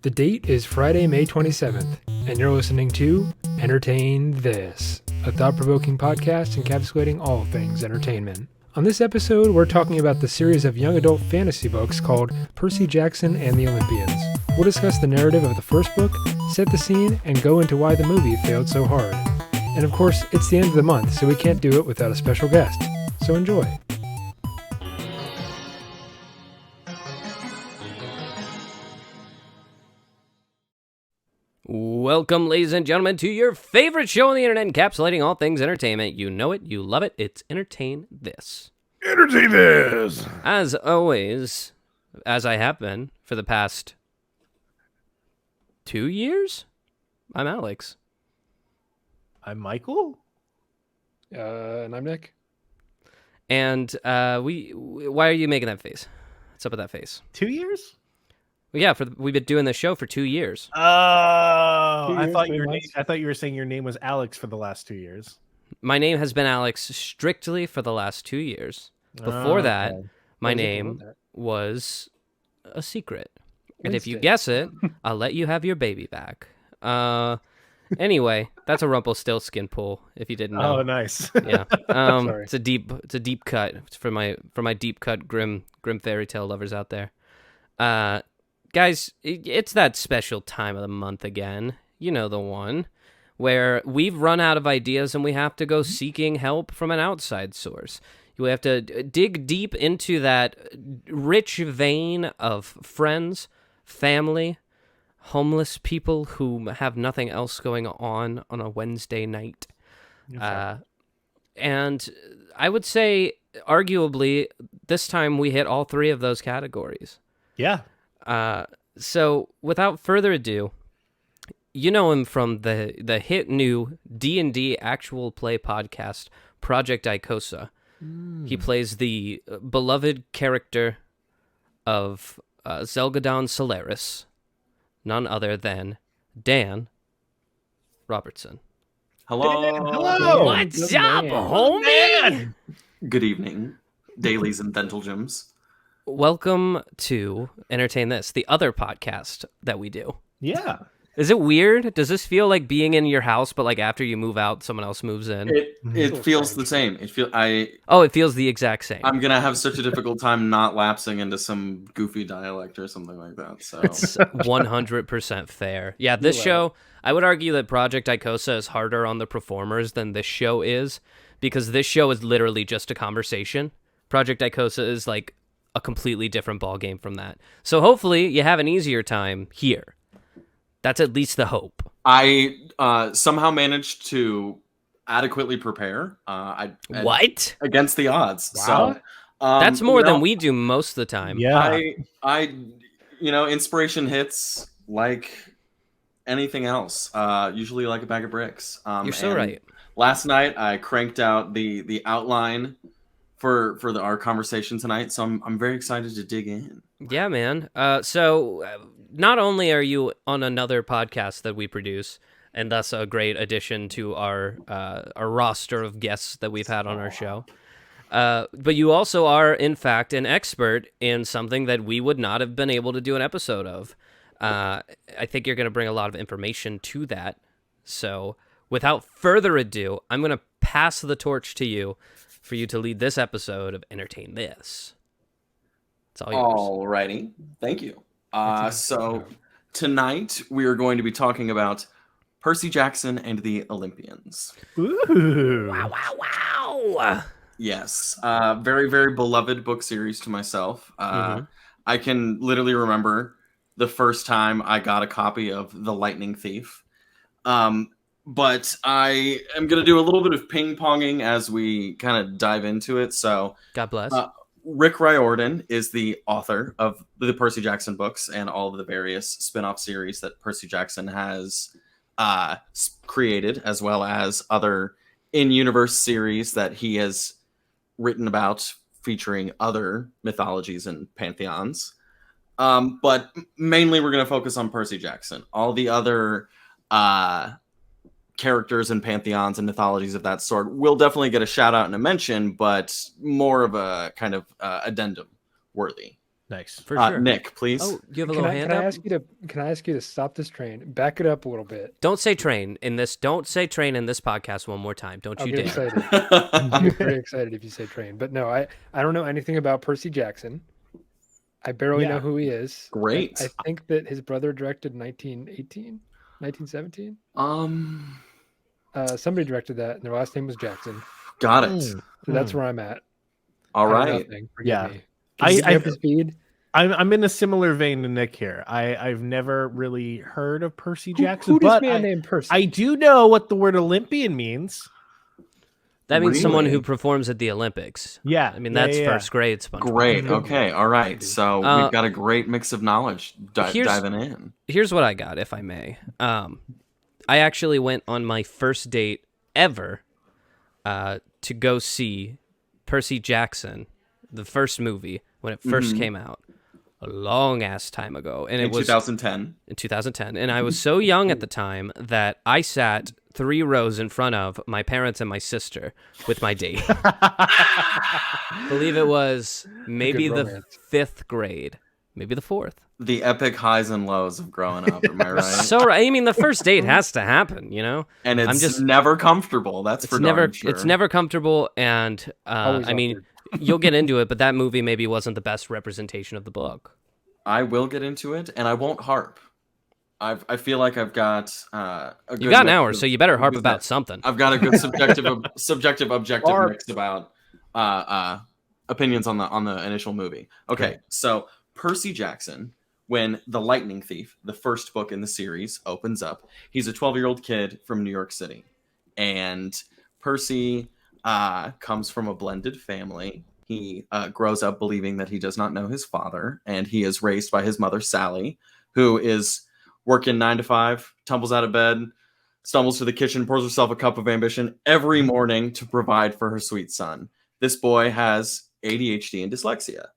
The date is Friday, May 27th, and you're listening to Entertain This, a thought-provoking podcast encapsulating all things entertainment. On this episode, we're talking about the series of young adult fantasy books called Percy Jackson and the Olympians. We'll discuss the narrative of the first book, set the scene, and go into why the movie failed so hard. And of course, it's the end of the month, so we can't do it without a special guest. So enjoy. Welcome, ladies and gentlemen, to your favorite show on the internet, encapsulating all things entertainment. You know it, you love it. It's Entertain This. Entertain This! As always, as I have been for the past 2 years, I'm Alex. I'm Michael. And I'm Nick. And why are you making that face? What's up with that face? 2 years? Well, yeah, we've been doing this show for 2 years. Oh, I thought you were saying your name was Alex for the last 2 years. My name has been Alex strictly for the last 2 years. Before that, my name was a secret. And if you guess it, I'll let you have your baby back. Anyway, that's a Rumpelstiltskin pull, if you didn't know. Oh, nice. Yeah. It's a deep cut. It's for my deep cut grim fairy tale lovers out there. Guys, it's that special time of the month again. You know the one where we've run out of ideas and we have to go seeking help from an outside source. We have to dig deep into that rich vein of friends, family, homeless people who have nothing else going on a Wednesday night. And I would say, arguably, this time we hit all three of those categories. Yeah. So without further ado, you know him from the hit new D&D actual play podcast, Project Icosa. He plays the beloved character of Zelgadon Solaris, none other than Dan Robertson. Hello. What's up, homie? Good evening, dailies and dental gyms. Welcome to Entertain This, the other podcast that we do. Yeah. Is it weird? Does this feel like being in your house, but like after you move out, someone else moves in? It feels the same. It feels the exact same. I'm gonna have such a difficult time not lapsing into some goofy dialect or something like that. So it's 100% fair. Yeah, this show, I would argue that Project Icosa is harder on the performers than this show is, because this show is literally just a conversation. Project Icosa is like a completely different ballgame from that. So hopefully you have an easier time here. That's at least the hope. I somehow managed to adequately prepare. What? Against the odds. Wow. So that's more than we do most of the time. Yeah. I inspiration hits like anything else. Usually like a bag of bricks. You're so right. Last night I cranked out the outline for our conversation tonight, so I'm very excited to dig in. Yeah, man. So not only are you on another podcast that we produce, and thus a great addition to our roster of guests that we've had on our show, but you also are, in fact, an expert in something that we would not have been able to do an episode of. I think you're going to bring a lot of information to that. So without further ado, I'm going to pass the torch to you for you to lead this episode of Entertain This. It's all yours. Alrighty. Thank you. So tonight we are going to be talking about Percy Jackson and the Olympians. Ooh. Wow. Yes. Very, very beloved book series to myself. I can literally remember the first time I got a copy of The Lightning Thief. But I am going to do a little bit of ping-ponging as we kind of dive into it. So, God bless. Rick Riordan is the author of the Percy Jackson books and all of the various spin-off series that Percy Jackson has created, as well as other in-universe series that he has written about featuring other mythologies and pantheons. But mainly we're going to focus on Percy Jackson. All the other characters and pantheons and mythologies of that sort will definitely get a shout out and a mention, but more of a kind of addendum worthy. Nice. For sure. Nick, please. Oh, you have a little hand can up? Can I ask you to stop this train? Back it up a little bit. Don't say train in this. Don't say train in this podcast one more time. Don't I'll you get dare. excited. I'll get very excited if you say train. But no, I don't know anything about Percy Jackson. I barely know who he is. Great. I think that his brother directed 1918, 1917. Somebody directed that, and their last name was Jackson. Got it. So that's where I'm at. All I know right. nothing. Forgive me. I up to speed. I'm in a similar vein to Nick here. I've never really heard of Percy Jackson, Who but this man named Percy? I do know what the word Olympian means. That means someone Really? who performs at the Olympics. Yeah. I mean, that's first grade SpongeBob. Great. Okay. All right. So we've got a great mix of knowledge diving in. Here's what I got, if I may. I actually went on my first date ever to go see Percy Jackson, the first movie, when it first came out. A long ass time ago, and it was 2010. In 2010, and I was so young at the time that I sat 3 rows in front of my parents and my sister with my date. Believe it was maybe the 5th grade, maybe the 4th. The epic highs and lows of growing up. Am I right? So I mean, the first date has to happen, you know. And it's I'm just never comfortable. That's for darn sure. It's never comfortable, and I mean. You'll get into it, but that movie maybe wasn't the best representation of the book. I will get into it, and I won't harp. I feel like I've got a good You got an mix hour, of- so you better harp about something. I've got a good subjective, objective mix about opinions on the initial movie. Okay, so Percy Jackson, when The Lightning Thief, the first book in the series, opens up, he's a 12-year-old kid from New York City, and Percy comes from a blended family. He grows up believing that he does not know his father, and he is raised by his mother, Sally, who is working 9 to 5, tumbles out of bed, stumbles to the kitchen, pours herself a cup of ambition every morning to provide for her sweet son. This boy has ADHD and dyslexia,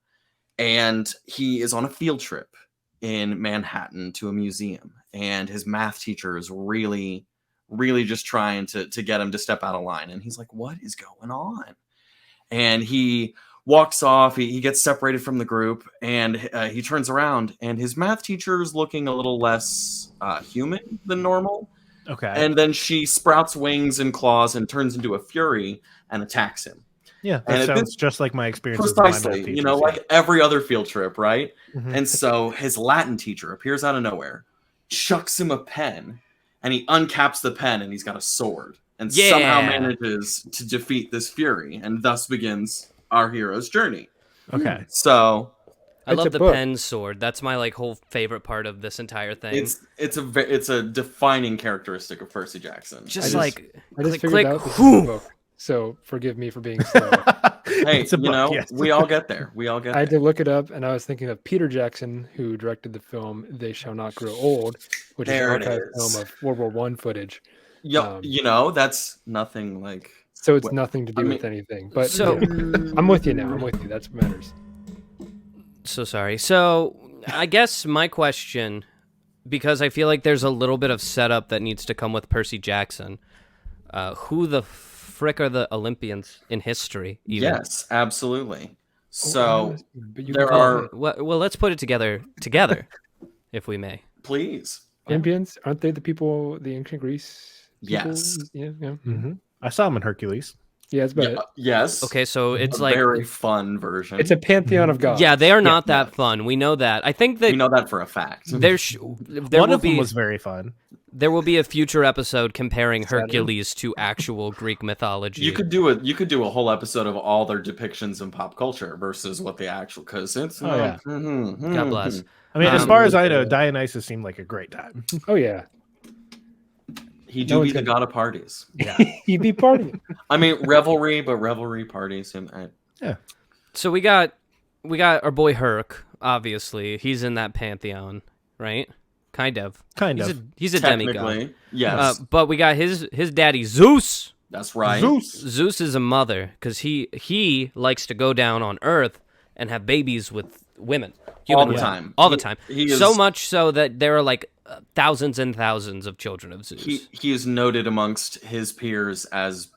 and he is on a field trip in Manhattan to a museum, and his math teacher is really just trying to get him to step out of line. And he's like, what is going on? And he walks off. He gets separated from the group, and he turns around, and his math teacher is looking a little less human than normal. Okay. And then she sprouts wings and claws and turns into a fury and attacks him. Yeah, And that at sounds this- just like my experience with my math Precisely, teachers, like every other field trip, right? Mhm. And so his Latin teacher appears out of nowhere, chucks him a pen, and he uncaps the pen, and he's got a sword, and somehow manages to defeat this fury, and thus begins our hero's journey. Okay. So I It's love a the book. pen sword. That's my whole favorite part of this entire thing. it's a defining characteristic of Percy Jackson. Just I like just click, figured click, out this is whew. a book, so forgive me for being slow. Hey, It's a book, yes. we all get there. We all get I had there. to look it up, and I was thinking of Peter Jackson, who directed the film "They Shall Not Grow Old," which There is it an archive is. film of World War I footage. That's nothing like. So it's nothing to do I with anything. But So- I'm with you now. I'm with you. That's what matters. So sorry. So I guess my question, because I feel like there's a little bit of setup that needs to come with Percy Jackson. Who the frick are the Olympians in history? Even? Yes, absolutely. So But you there can call are. them Well, let's put it together, if we may. Please. Olympians, aren't they the people, the ancient Greece? people? Yes. Yeah. Mm-hmm. I saw him in Hercules. Yeah, it's about Yeah, it. yes. Okay, so it's a like, very fun version. It's a pantheon of gods. yeah, they are not that fun. We know that. I think that we know that for a fact. there One will of them be was very fun. there will be a future episode comparing Hercules to actual Greek mythology. You could do a whole episode of all their depictions in pop culture versus what the actual, because it's Oh, yeah. God bless. I mean, as Um, far as I know, Dionysus seemed like a great time. Oh yeah. He No do one's be the gonna- god of parties. He'd be partying. I mean revelry, but revelry parties. So we got our boy Herc. Obviously, he's in that pantheon, right? Kind of. He's a demigod. Technically, yes, But we got his daddy Zeus. that's right. Zeus is a mother because he likes to go down on Earth and have babies with women. All human the women. time. All the time. He is, So much so that there are like thousands and thousands of children of Zeus. He is noted amongst his peers as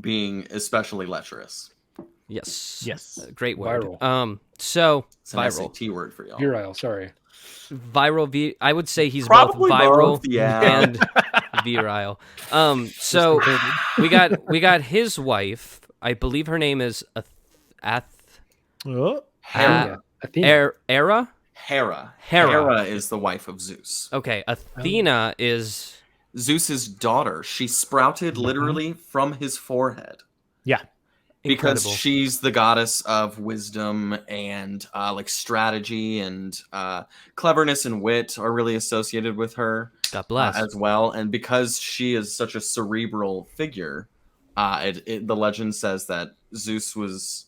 being especially lecherous. Yes. Yes. Great word. Viral. So It's an viral. SAT word for y'all. Virile, sorry. Viral. I would say he's Probably both viral both, yeah. and virile. So we got his wife. I believe her name is Oh, Hera. Athena. Hera. Hera is the wife of Zeus. Okay, Athena is Zeus's daughter. She sprouted literally from his forehead. yeah. Because incredible. she's the goddess of wisdom and like strategy and cleverness and wit are really associated with her God bless. as well. And because she is such a cerebral figure, the legend says that Zeus was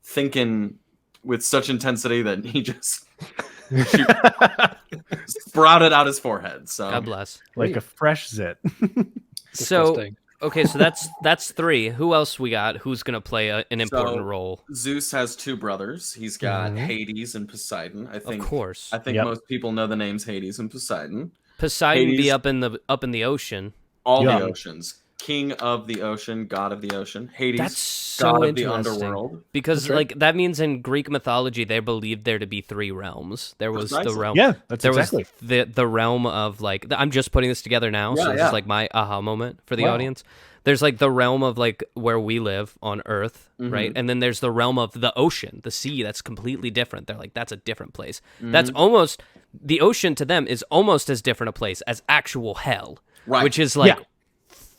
thinking with such intensity that he just sprouted out his forehead. So God bless. Like a fresh zit. So Disgusting. okay, so that's 3. Who else we got? Who's gonna play an important role? Zeus has 2 brothers. He's got Hades and Poseidon. I think. Of course, I think most people know the names Hades and Poseidon. Poseidon Hades- be up in the ocean. All Yeah. the oceans. King of the ocean, god of the ocean. Hades, That's so god of the interesting. underworld. Because That's right. like that means in Greek mythology they believed there to be 3 realms. There was the Precisely. realm. Yeah, that's There exactly. was the realm of like I'm just putting this together now, so this is like my aha moment for the Wow. audience. There's like the realm of like where we live on Earth, right? And then there's the realm of the ocean, the sea. That's completely different. They're like that's a different place. That's almost the ocean to them is almost as different a place as actual hell, Right. which is like Yeah.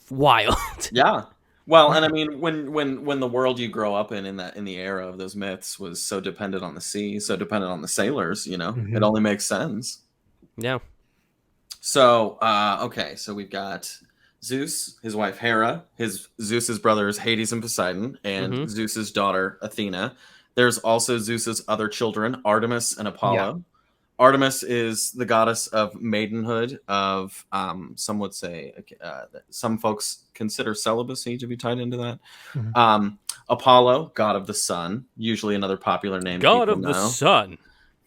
wild. Yeah. Well, and I mean, when the world you grow up in the era of those myths was so dependent on the sea, so dependent on the sailors, it only makes sense. Yeah. So, okay, so we've got Zeus, his wife Hera, Zeus's brothers Hades and Poseidon, and Zeus's daughter Athena. There's also Zeus's other children, Artemis and Apollo. Artemis is the goddess of maidenhood, of some would say, some folks consider celibacy to be tied into that. Apollo, god of the sun, usually another popular name. God people of the know. sun.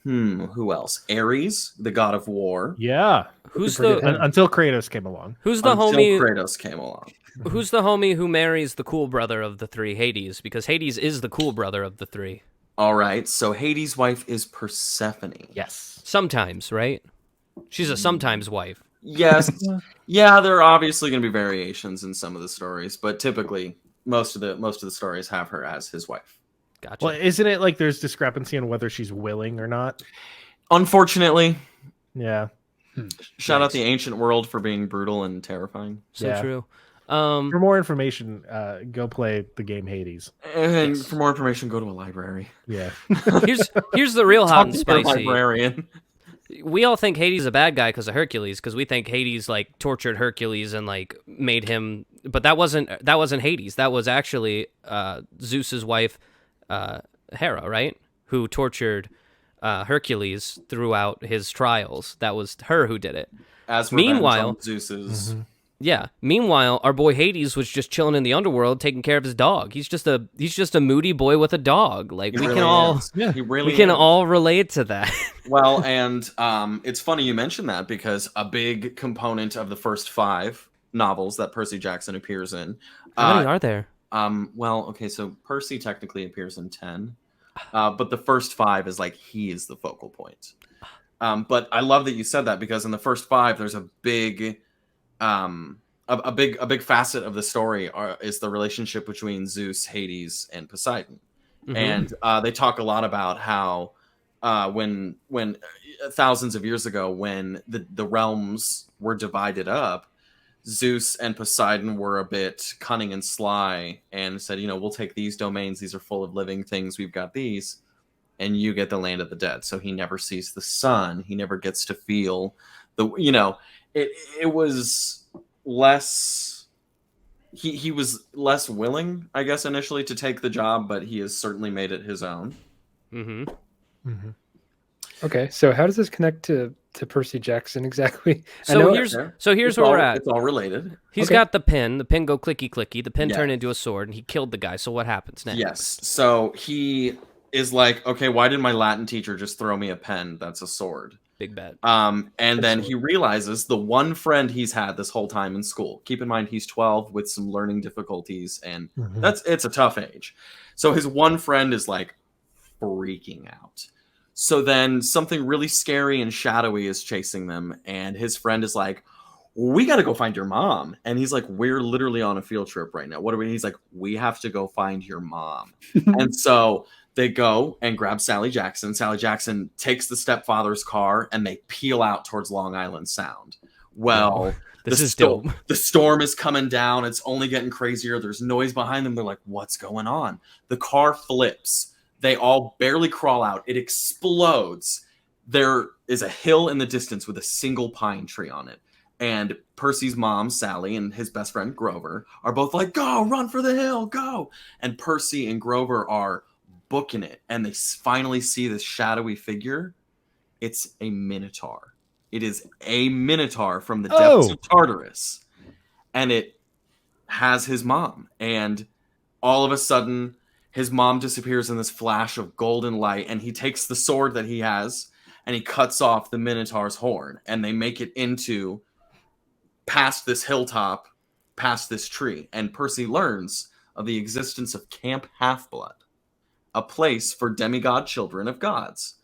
Who else? Ares, the god of war. Yeah. Who's forget the him. Until Kratos came along. who's the Until homie? Kratos came along. Who's the homie who marries the cool brother of the 3, Hades? Because Hades is the cool brother of the 3. All right, so Hades' wife is Persephone. Yes. Sometimes, right? She's a sometimes wife. Yes. Yeah, there are obviously going to be variations in some of the stories, but typically most of the stories have her as his wife. Gotcha. Well, isn't it like there's discrepancy on whether she's willing or not? Unfortunately, Yeah. shout out the ancient world for being brutal and terrifying. So Yeah. true. For more information, go play the game Hades. And for more information, go to a library. Yeah. Here's the real hot and Talk to your spicy. librarian. We all think Hades is a bad guy because of Hercules, because we think Hades like tortured Hercules and like made him. But that wasn't Hades. That was actually Zeus's wife, Hera, right? Who tortured Hercules throughout his trials. That was her who did it. As Meanwhile- on Zeus's. Yeah. Meanwhile, our boy Hades was just chilling in the underworld, taking care of his dog. He's just a moody boy with a dog. Like He we really can all is. He really we can is. all relate to that. Well, and it's funny you mentioned that because a big component of the first 5 novels that Percy Jackson appears in. How many are there? Well, okay, so Percy technically appears in 10, but the first 5 is like he is the focal point. But I love that you said that because in the first 5, there's a big, a big facet of the story is the relationship between Zeus, Hades, and Poseidon, and they talk a lot about how when thousands of years ago, when the realms were divided up, Zeus and Poseidon were a bit cunning and sly and said, we'll take these domains. These are full of living things. We've got these. And you get the land of the dead. So he never sees the sun. He never gets to feel it was less, he was less willing, I guess, initially to take the job, but he has certainly made it his own. Okay, so how does this connect to Percy Jackson exactly? So here's where we're at. It's all related. He's got the pin. The pin go clicky clicky. The pin Yeah. turned into a sword, and he killed the guy. So what happens next? Yes. So he is like, okay, why did my Latin teacher just throw me a pen that's a sword? Big bet. And then he realizes the one friend he's had this whole time in school. Keep in mind he's 12 with some learning difficulties, and it's a tough age. So his one friend is like, freaking out. So then something really scary and shadowy is chasing them, and his friend is like, we got to go find your mom. And he's like, we're literally on a field trip right now. What are we? He's like, we have to go find your mom. And so they go and grab Sally Jackson. Sally Jackson takes the stepfather's car and they peel out towards Long Island Sound. Well, this is dope. The storm is coming down. It's only getting crazier. There's noise behind them. They're like, what's going on? The car flips. They all barely crawl out. It explodes. There is a hill in the distance with a single pine tree on it. And Percy's mom, Sally, and his best friend, Grover, are both like, go, run for the hill, go. And Percy and Grover are booking it. And they finally see this shadowy figure. It's a Minotaur. It is a Minotaur from the depths of Tartarus. And it has his mom. And all of a sudden, his mom disappears in this flash of golden light. And he takes the sword that he has and he cuts off the Minotaur's horn. And they make it into past this hilltop, past this tree. And Percy learns of the existence of Camp Half-Blood, a place for demigod children of gods.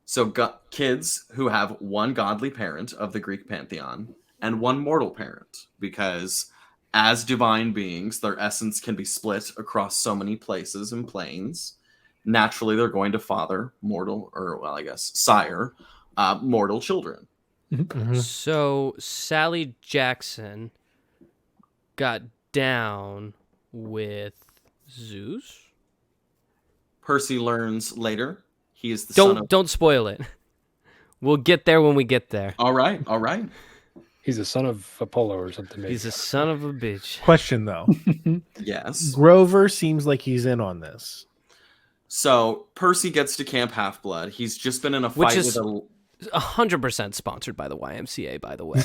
So kids who have one godly parent of the Greek pantheon and one mortal parent, because as divine beings, their essence can be split across so many places and planes. Naturally, they're going to father mortal, or well, I guess, sire, mortal children. So Sally Jackson got down with Zeus? Percy learns later he is the son of... Don't spoil it. We'll get there when we get there. All right. He's a son of Apollo or something. Maybe. He's a son of a bitch. Question, though. Yes. Grover seems like he's in on this. So Percy gets to Camp Half-Blood. He's just been in a fight with a... 100% sponsored by the YMCA, by the way.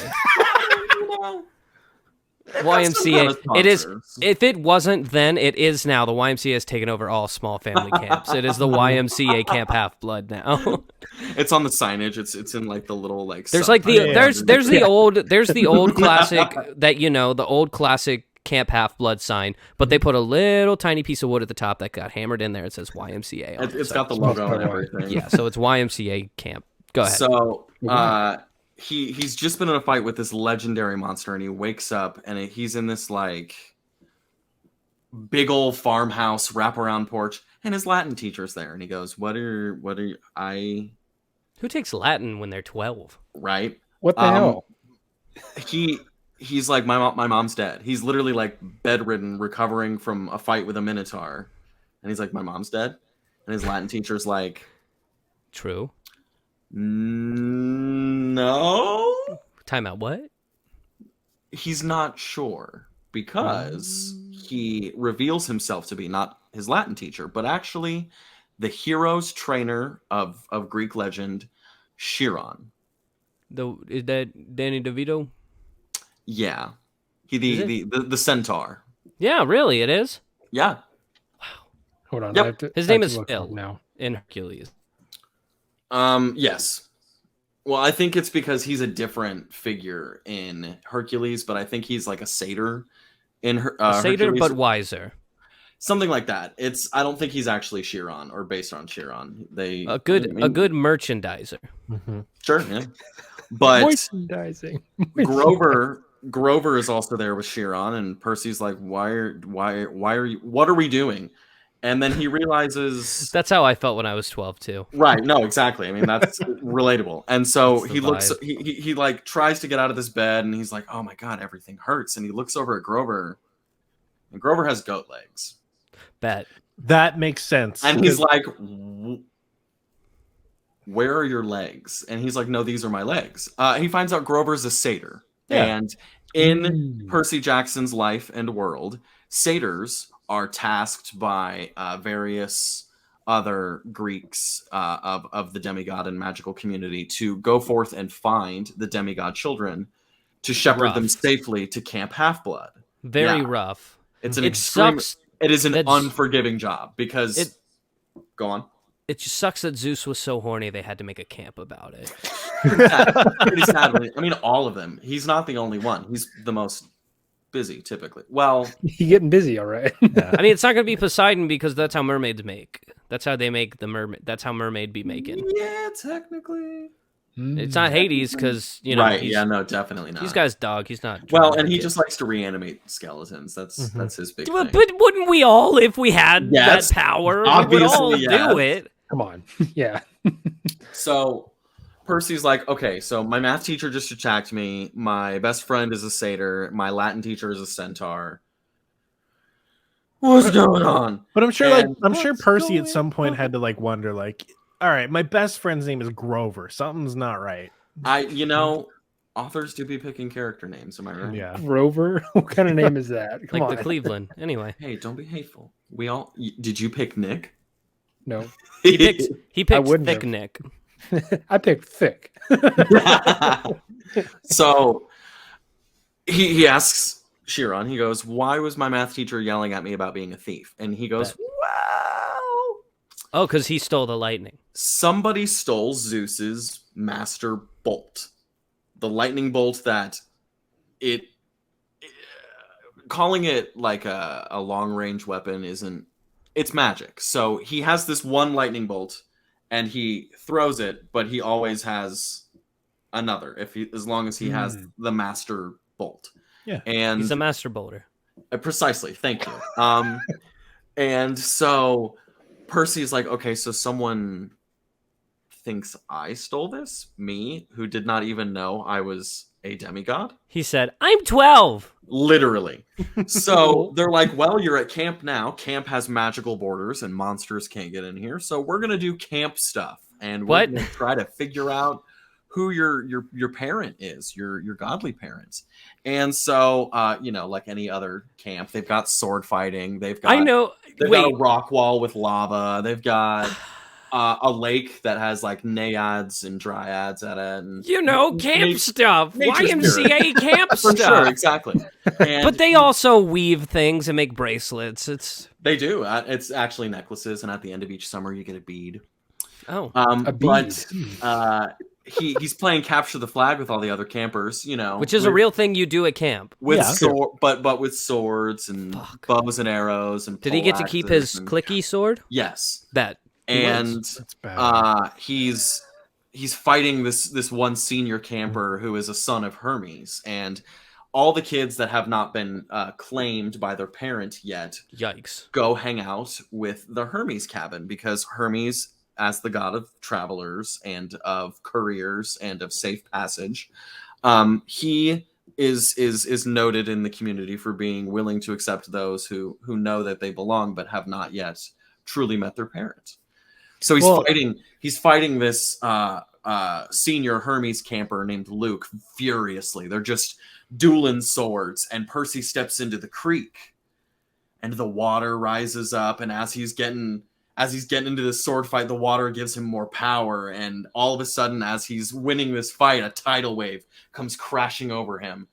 YMCA. It is. If it wasn't then, it is now. The YMCA has taken over all small family camps. It is the YMCA Camp Half-Blood now. It's on the signage. It's in like the little like. There's like the there's the old classic that the old classic Camp Half-Blood sign, but they put a little tiny piece of wood at the top that got hammered in there. It says YMCA. On it's got the logo and everything. Yeah, so it's YMCA Camp. Go ahead. So he's just been in a fight with this legendary monster, and he wakes up and he's in this like big old farmhouse wraparound porch, and his Latin teacher's there, and he goes, "What are Who takes Latin when they're 12? Right? What the hell?" He's like, my mom's dead. He's literally like bedridden, recovering from a fight with a Minotaur, and he's like, my mom's dead, and his Latin teacher's like, true. No. Time out. What? He's not sure because he reveals himself to be not his Latin teacher, but actually the hero's trainer of Greek legend, Chiron. Is that Danny DeVito? Yeah. The centaur. Yeah, really, it is? Yeah. Hold on. Yep. His name is Phil now in Hercules. Yes. Well, I think it's because he's a different figure in Hercules, but I think he's like a satyr in a satyr, Hercules. but wiser. Something like that. I don't think he's actually Chiron or based on Chiron. A good merchandiser. Mm-hmm. Sure, yeah. But merchandising. Grover is also there with Chiron, and Percy's like, why are you? What are we doing? And then he realizes that's how I felt when I was 12 too. Right? No, exactly. I mean, that's relatable. And so he looks. He like tries to get out of this bed, and he's like, "Oh my god, everything hurts." And he looks over at Grover, and Grover has goat legs. Bet that makes sense. And he's like, "Where are your legs?" And he's like, "No, these are my legs." He finds out Grover's a satyr, and in Percy Jackson's life and world, satyrs are tasked by various other Greeks of the demigod and magical community to go forth and find the demigod children to shepherd them safely to Camp Half-Blood. Very rough. It's an extreme. It is an unforgiving job because. Go on. It just sucks that Zeus was so horny they had to make a camp about it. Pretty sadly. I mean, all of them. He's not the only one. He's the most busy typically. Well, he's getting busy, all right. I mean, it's not going to be Poseidon because that's how mermaids make. That's how they make the mermaid. That's how mermaid be making. Yeah, technically. It's not Hades because right. he's, Yeah, no, definitely not. He's got his dog. He's not. Well, and he just likes to reanimate skeletons. That's his big thing. But wouldn't we all if we had that power? Obviously, we would all do it. Come on. Yeah. So Percy's like, okay, so my math teacher just attacked me. My best friend is a satyr. My Latin teacher is a centaur. What's going on? But I'm sure, And Percy at some point had to wonder, all right, my best friend's name is Grover. Something's not right. Authors do be picking character names. Am I right? Yeah. Grover? What kind of name is that? Come on. The Cleveland. Anyway. Hey, don't be hateful. Did you pick Nick? No. He picked wouldn't Thick have. Nick. I picked Thick. So he asks Chiron, he goes, why was my math teacher yelling at me about being a thief? And he goes, well, Oh, because he stole the lightning. somebody stole Zeus's master bolt. The lightning bolt that calling it like a long range weapon isn't, it's magic. So he has this one lightning bolt and he throws it, but he always has another as long as he has the master bolt. Yeah. And He's a master bolter. precisely, thank you. And so Percy's like, okay, so someone thinks I stole this? Me, who did not even know I was a demigod? He said, I'm 12. Literally. So they're like, well, you're at camp now. Camp has magical borders and monsters can't get in here. So we're going to do camp stuff. And we're going to try to figure out who your parent is, your godly parents. And so, like any other camp, they've got sword fighting. They've got a rock wall with lava. They've got a lake that has like naiads and dryads at it. And camp stuff. YMCA camp For stuff. sure, exactly. But they also weave things and make bracelets. They do. It's actually necklaces, and at the end of each summer, you get a bead. Oh, a bead. But he's playing capture the flag with all the other campers, which is a real thing you do at camp. With but with swords and bows and arrows and. Did he get to keep his clicky sword? Yes. And That's bad. he's fighting this one senior camper who is a son of Hermes, and all the kids that have not been claimed by their parent yet, yikes, go hang out with the Hermes cabin because Hermes, as the god of travelers and of couriers and of safe passage, he is noted in the community for being willing to accept those who know that they belong but have not yet truly met their parents. So he's fighting this senior Hermes camper named Luke furiously. They're just dueling swords, and Percy steps into the creek, and the water rises up, and as he's getting into this sword fight, the water gives him more power, and all of a sudden, as he's winning this fight, a tidal wave comes crashing over him,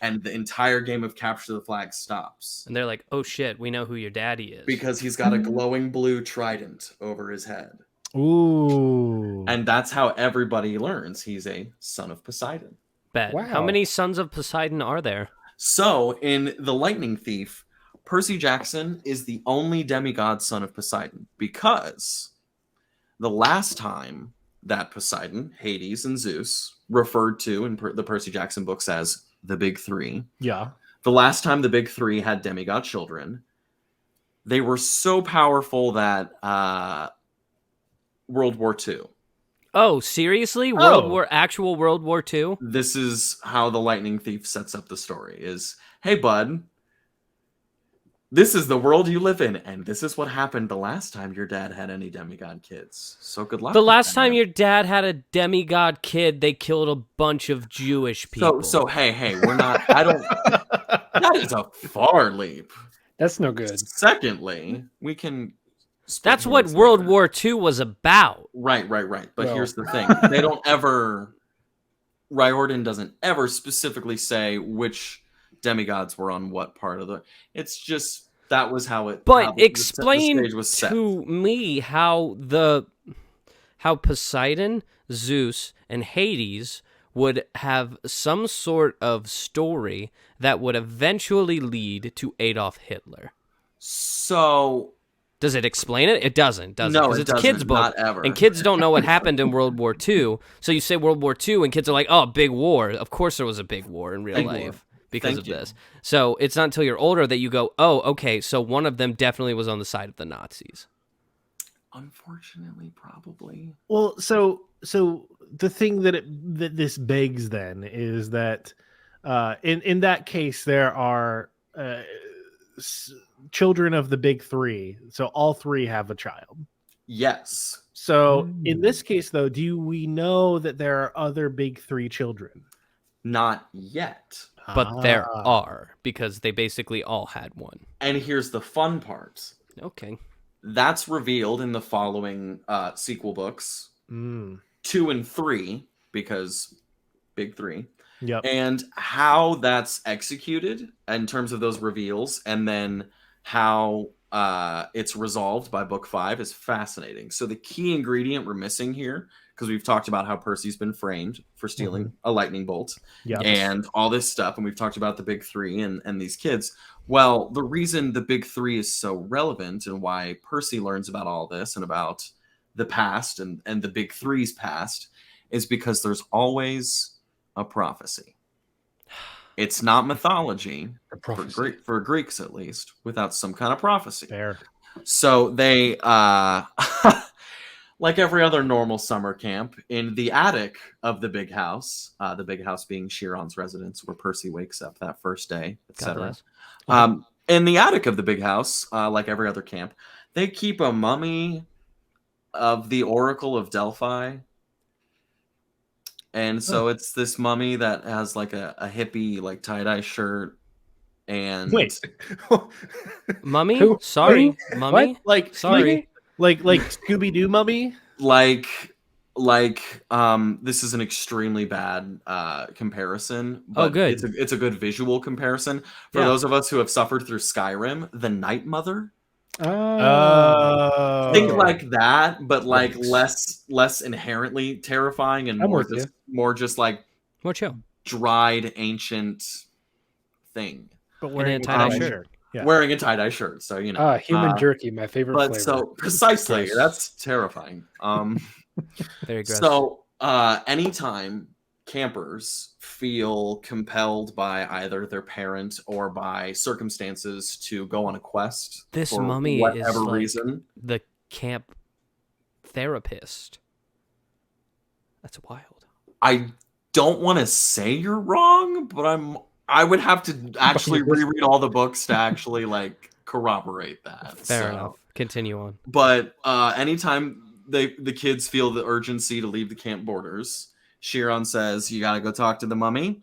and the entire game of Capture the Flag stops. And they're like, oh shit, we know who your daddy is. Because he's got a glowing blue trident over his head. Ooh. And that's how everybody learns he's a son of Poseidon. Bet. Wow. How many sons of Poseidon are there? So, in The Lightning Thief, Percy Jackson is the only demigod son of Poseidon, because the last time that Poseidon, Hades, and Zeus, referred to in the Percy Jackson books as the Big Three, the last time the Big Three had demigod children, they were so powerful that World War II. Oh, seriously? Actual World War II? This is how the Lightning Thief sets up the story is, hey, bud, this is the world you live in, and this is what happened the last time your dad had any demigod kids. So good luck. The last time your dad had a demigod kid, they killed a bunch of Jewish people. So hey, we're not, I don't, that is a far leap. That's no good. Secondly, we can... That's what World War II was about. Right. But here's the thing. They don't ever... Riordan doesn't ever specifically say which demigods were on what part of the... It's just, that was how it... But how explain the stage was set. to me how Poseidon, Zeus, and Hades would have some sort of story that would eventually lead to Adolf Hitler. So... Does it explain it? It doesn't, does it? No, Because it it's a doesn't, kid's book, not ever. and kids don't know what happened in World War II. So you say World War II, and kids are like, "Oh, big war." Of course, there was a big war in real Big life war. because Thank of you. this. So it's not until you're older that you go, "Oh, okay." So one of them definitely was on the side of the Nazis. Unfortunately, probably. Well, so the thing that this begs then is that in that case there are children of the big three, so all three have a child. Yes. So in this case, though, we know that there are other big three children? Not yet. But there are, because they basically all had one. And here's the fun part. Okay. That's revealed in the following sequel books, 2 and 3, because big 3. Yep. And how that's executed in terms of those reveals, and then how it's resolved by book 5 is fascinating. So the key ingredient we're missing here, because we've talked about how Percy's been framed for stealing a lightning bolt, and all this stuff, and we've talked about the big 3 and these kids. Well, the reason the big 3 is so relevant and why Percy learns about all this and about the past and the big 3's past is because there's always a prophecy. It's not mythology, for Greeks at least, without some kind of prophecy. Fair. So they, like every other normal summer camp, in the attic of the big house being Chiron's residence, where Percy wakes up that first day, etc. In the attic of the big house, like every other camp, they keep a mummy of the Oracle of Delphi. And so it's this mummy that has like a hippie like tie-dye shirt and Wait. Mummy? Who? Sorry. What? Mummy? What? Like Sorry. like Scooby-Doo mummy? like this is an extremely bad comparison, but good. it's a good visual comparison for those of us who have suffered through Skyrim. The Night Mother, think like that, but like less inherently terrifying and more just like More chill. dried ancient thing, But wearing a tie-dye shirt. Yeah. wearing a tie-dye shirt, so you know human jerky, my favorite but flavor. so precisely Gross. that's terrifying. Very gross. So anytime campers feel compelled by either their parent or by circumstances to go on a quest, This for mummy whatever is like reason, the camp therapist. That's wild. I don't want to say you're wrong, but I would have to actually reread all the books to actually like corroborate that. Fair enough. Continue on. But anytime the kids feel the urgency to leave the camp borders, Chiron says, "You gotta go talk to the mummy.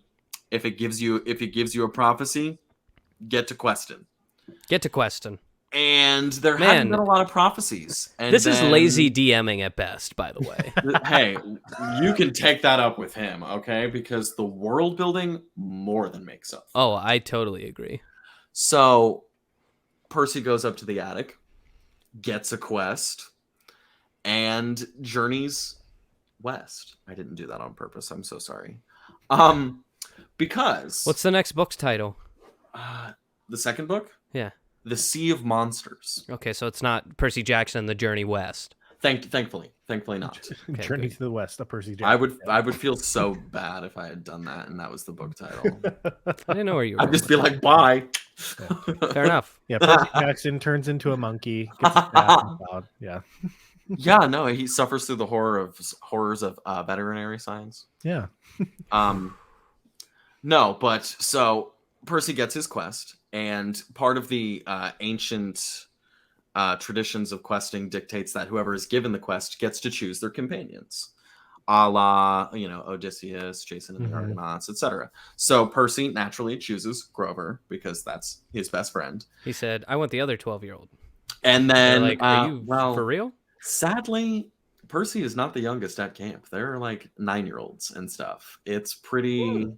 If it gives you a prophecy, get to Queston." Get to Queston. And there haven't been a lot of prophecies. And this is lazy DMing at best, by the way. Hey, you can take that up with him, okay? Because the world building more than makes up. Oh, I totally agree. So Percy goes up to the attic, gets a quest, and journeys west. I didn't do that on purpose. I'm so sorry. Because What's the next book's title? the second book? Yeah. The Sea of Monsters. Okay, so it's not Percy Jackson and the Journey West. Thankfully not. Okay, Journey good. to the West, a Percy Jackson. I would feel so bad if I had done that and that was the book title. I didn't know where you were. I'd just be like, bye. Fair enough. Yeah, Percy Jackson turns into a monkey. Gets his staff and cloud. Yeah. Yeah, no, he suffers through the horrors of veterinary science. Yeah. No, but so Percy gets his quest, and part of the ancient traditions of questing dictates that whoever is given the quest gets to choose their companions, a la, Odysseus, Jason and the Argonauts, etc. So Percy naturally chooses Grover because that's his best friend. He said, "I want the other 12-year-old." And then, like, are you for real? Sadly, Percy is not the youngest at camp. There are like 9-year-olds and stuff. It's pretty,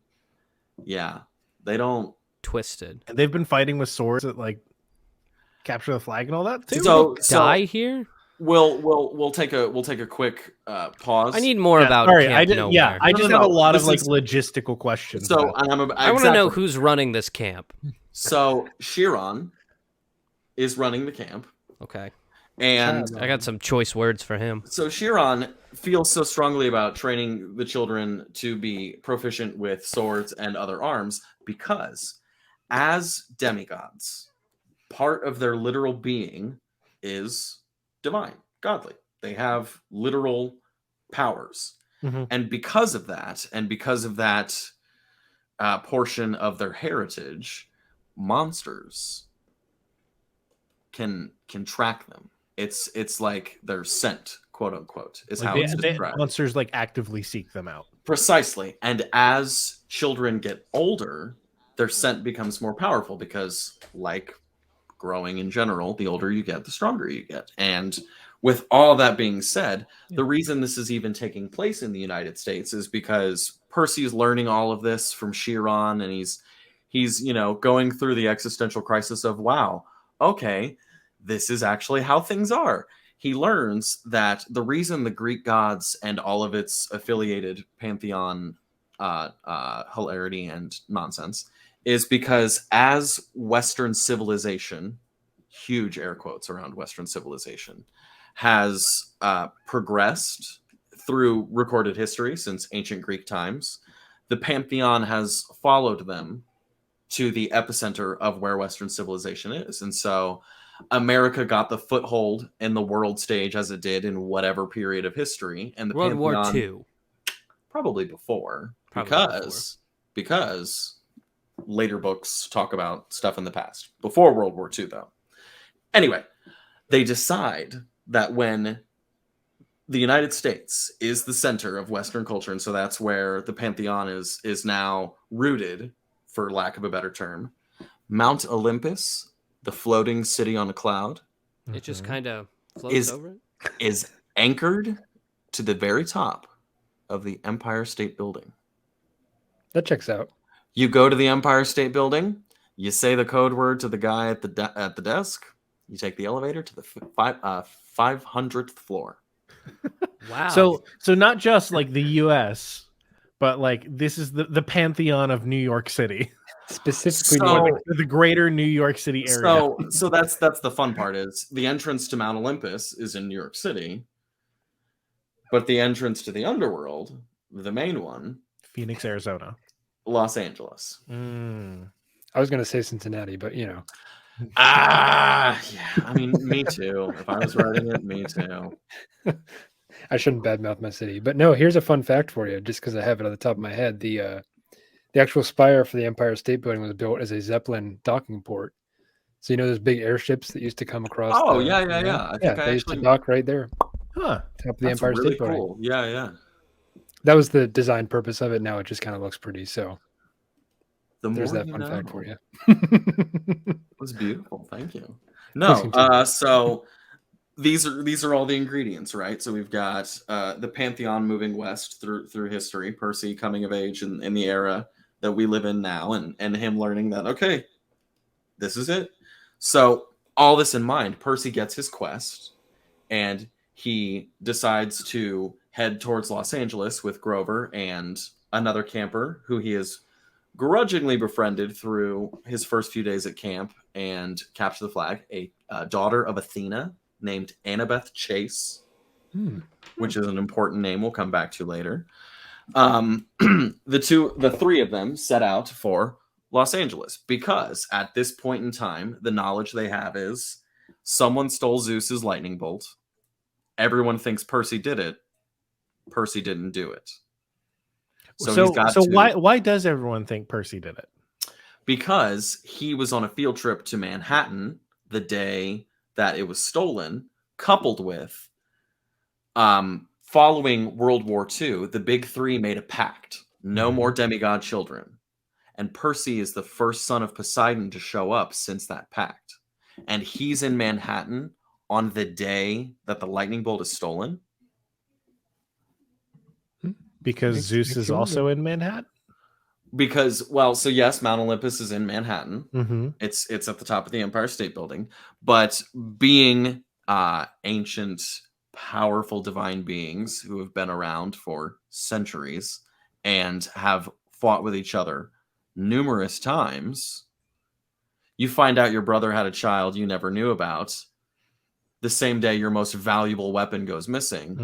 yeah. They don't. Twisted. And they've been fighting with swords that like capture the flag and all that too. So Die here? we'll take a quick pause. I need more about Sorry, Camp Nowhere. I just have a lot of This like is- logistical questions. So about it. I want to know who's running this camp. So Chiron is running the camp, Okay. And Chiron. I got some choice words for him. so Chiron feels so strongly about training the children to be proficient with swords and other arms because, as demigods, part of their literal being is divine, godly. They have literal powers. Mhm. And because of that portion of their heritage, monsters can track them. It's like they're sent, quote unquote, is Like how it's described. monsters like actively seek them out. Precisely. And as children get older, their scent becomes more powerful because, like growing in general, the older you get, the stronger you get. And with all that being said, the reason this is even taking place in the United States is because Percy's learning all of this from Chiron, and he's going through the existential crisis of, wow, okay, this is actually how things are. He learns that the reason the Greek gods and all of its affiliated pantheon hilarity and nonsense is because as Western civilization, huge air quotes around Western civilization, has progressed through recorded history since ancient Greek times, the pantheon has followed them to the epicenter of where Western civilization is. And so America got the foothold in the world stage as it did in whatever period of history, and the World War pantheon II. probably before, Probably because later books talk about stuff in the past before World War II, though. Anyway, they decide that when the United States is the center of Western culture, and so that's where the pantheon is now rooted, for lack of a better term, Mount Olympus, the floating city on a cloud, It just kind of floats Is- over it. is anchored to the very top of the Empire State Building. That checks out. You go to the Empire State Building, you say the code word to the guy at the desk, you take the elevator to the 500th floor. Wow. So not just like the US, but like this is the pantheon of New York City. Specifically, So- The greater New York City area. So that's the fun part is the entrance to Mount Olympus is in New York City, but the entrance to the underworld, the main one, Phoenix, Arizona. Los Angeles. I was going to say Cincinnati, but Yeah. I mean, me too. If I was writing it, me too. I shouldn't badmouth my city. But no, here's a fun fact for you, just because I have it on the top of my head. The actual spire for the Empire State Building was built as a Zeppelin docking port. So you know those big airships that used to come across. Oh, the, yeah. you know? I think they used to dock right there, Huh. top of the that's Empire really State Building. cool. Yeah. That was the design purpose of it. Now it just kind of looks pretty. So The there's more that you fun fact know. for you. It was beautiful. Thank you. No, so these are all the ingredients, right? So we've got the pantheon moving west through history, Percy coming of age in the era that we live in now, and him learning that, okay, this is it. So all this in mind, Percy gets his quest, and he decides to head towards Los Angeles with Grover and another camper who he has grudgingly befriended through his first few days at camp and capture the flag, a daughter of Athena named Annabeth Chase, which is an important name we'll come back to later. The three of them set out for Los Angeles because at this point in time, the knowledge they have is someone stole Zeus's lightning bolt. Everyone thinks Percy did it. Percy didn't do it. So why does everyone think Percy did it? Because he was on a field trip to Manhattan the day that it was stolen, coupled with following World War II, the big three made a pact. No more demigod children. And Percy is the first son of Poseidon to show up since that pact. And he's in Manhattan on the day that the lightning bolt is stolen. Because Zeus is also in Manhattan? Because, well, so yes, Mount Olympus is in Manhattan. Mm-hmm. It's at the top of the Empire State Building. But being ancient, powerful divine beings who have been around for centuries and have fought with each other numerous times, you find out your brother had a child you never knew about. the same day your most valuable weapon goes missing,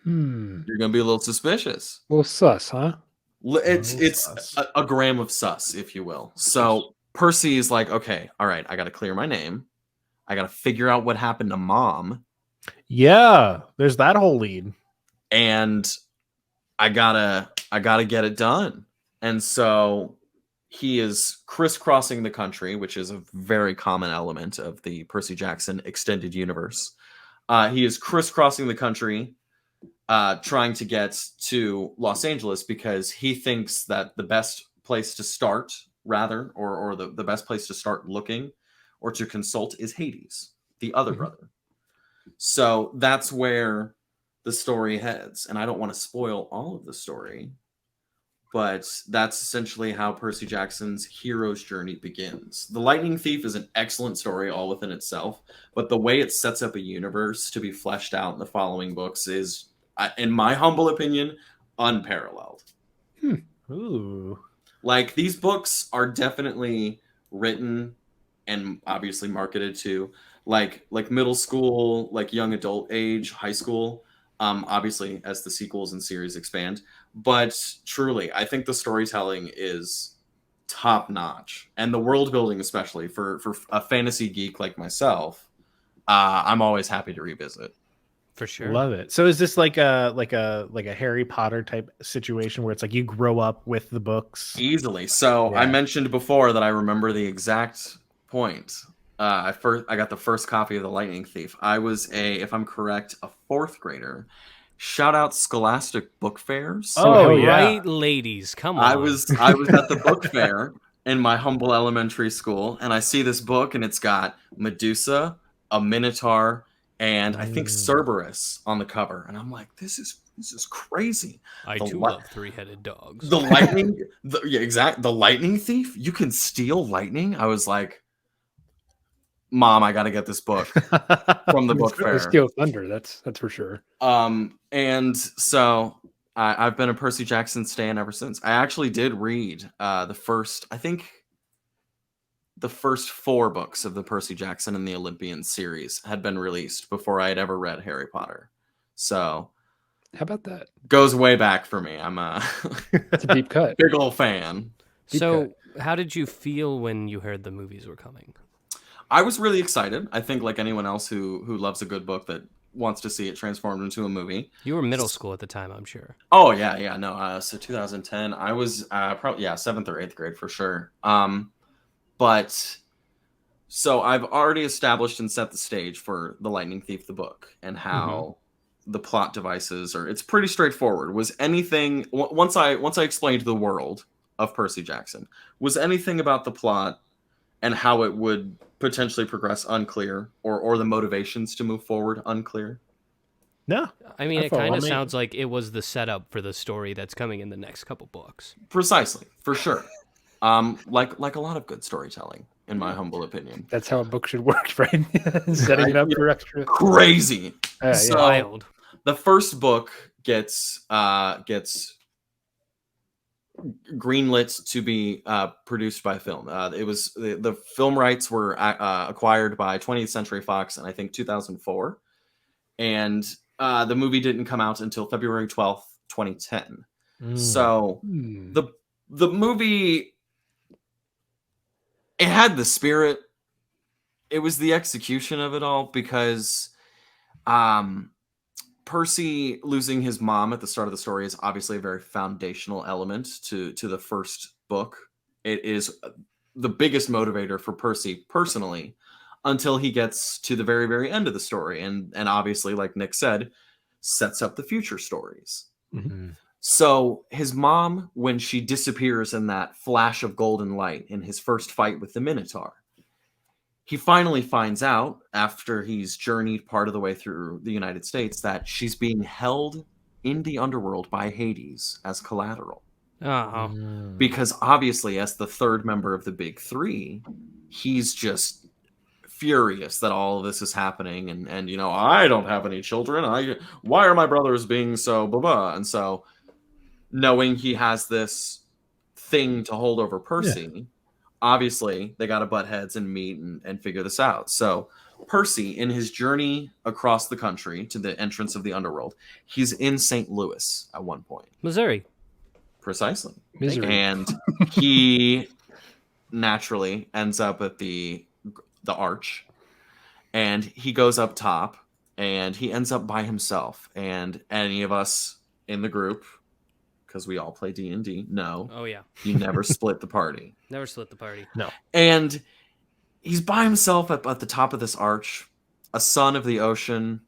you're going to be a little suspicious. Well, sus, huh? It's a gram of sus, if you will. So Percy is like, okay, all right, I got to clear my name. I got to figure out what happened to Mom. Yeah, there's that whole lead. And I gotta get it done. And so he is crisscrossing the country, which is a very common element of the Percy Jackson extended universe. He is crisscrossing the country, trying to get to Los Angeles because he thinks that the best place to start, rather, or the best place to start looking or to consult is Hades, the other brother. So that's where the story heads. And I don't want to spoil all of the story, but that's essentially how Percy Jackson's hero's journey begins. The Lightning Thief is an excellent story all within itself, but the way it sets up a universe to be fleshed out in the following books is, in my humble opinion, unparalleled. Ooh. Like, these books are definitely written and obviously marketed to like middle school, like young adult age, high school. Obviously, as the sequels and series expand, but truly, I think the storytelling is top notch, and the world building, especially for a fantasy geek like myself, I'm always happy to revisit. For sure, Love it. So is this like a Harry Potter type situation where it's like you grow up with the books? Easily. So I mentioned before that I remember the exact point. I got the first copy of The Lightning Thief. I was if I'm correct, a 4th grader. Shout out Scholastic Book Fairs. Oh, right, ladies, come on. I was at the book fair in my humble elementary school, and I see this book, and it's got Medusa, a Minotaur, and I think Cerberus on the cover, and I'm like, this is crazy. I too love 3-headed dogs. The lightning, the Lightning Thief. You can steal lightning. I was like, Mom, I got to get this book from the book fair. Steal thunder, that's for sure. And so I've been a Percy Jackson stan ever since. I actually did read the first 4 books of the Percy Jackson and the Olympians series had been released before I had ever read Harry Potter. So how about that? Goes way back for me. I'm it's a deep cut. Big old fan. So how did you feel when you heard the movies were coming? I was really excited. I think like anyone else who loves a good book that wants to see it transformed into a movie. You were middle school at the time, I'm sure. Oh yeah, no. So 2010, I was probably 7th or 8th grade for sure. But so I've already established and set the stage for The Lightning Thief, the book, and how the plot devices are. It's pretty straightforward. Was anything once I explained the world of Percy Jackson, was anything about the plot and how it would potentially progress unclear, or the motivations to move forward unclear? No. I mean, it kind of sounds like it was the setup for the story that's coming in the next couple books. Precisely, for sure. Like a lot of good storytelling, in my humble opinion. That's how a book should work, right? Setting it up for extra. Crazy. So, wild. The first book gets greenlit to be produced by film. It was the film rights were acquired by 20th Century Fox in I think 2004, and the movie didn't come out until February 12th, 2010. So the movie, it had the spirit. It was the execution of it all, because Percy losing his mom at the start of the story is obviously a very foundational element to the first book. It is the biggest motivator for Percy personally until he gets to the very, very end of the story. And obviously, like Nick said, sets up the future stories. So his mom, when she disappears in that flash of golden light in his first fight with the Minotaur, he finally finds out, after he's journeyed part of the way through the United States, that she's being held in the underworld by Hades as collateral. Because obviously, as the third member of the Big Three, he's just furious that all of this is happening. And I don't have any children. Why are my brothers being so blah-blah? And so, knowing he has this thing to hold over Percy, obviously they got to butt heads and meet and figure this out. So Percy, in his journey across the country to the entrance of the underworld, he's in St. Louis at one point. Missouri. Precisely. Misery. And he naturally ends up at the arch, and he goes up top, and he ends up by himself. And any of us in the group, because we all play D&D, know. Oh, yeah. You never split the party. Never split the party. No. And he's by himself up at the top of this arch, a son of the ocean,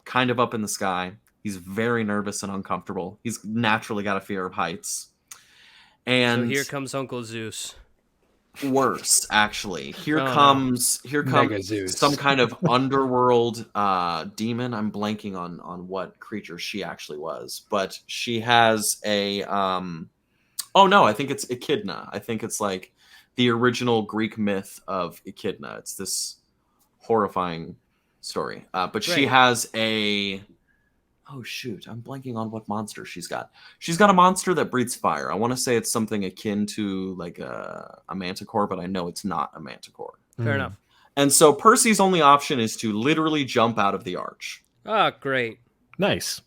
kind of up in the sky. He's very nervous and uncomfortable. He's naturally got a fear of heights. And So here comes Uncle Zeus. worse, actually. Here Oh, comes Mega Zeus. some kind of underworld demon. I'm blanking on what creature she actually was, but she has a oh no, I think it's Echidna. I think it's like the original Greek myth of Echidna. It's this horrifying story. But she Right. has a oh shoot, I'm blanking on what monster she's got. She's got a monster that breathes fire. I want to say it's something akin to like a manticore, but I know it's not a manticore. Fair enough. And so Percy's only option is to literally jump out of the arch. Oh, great. Nice.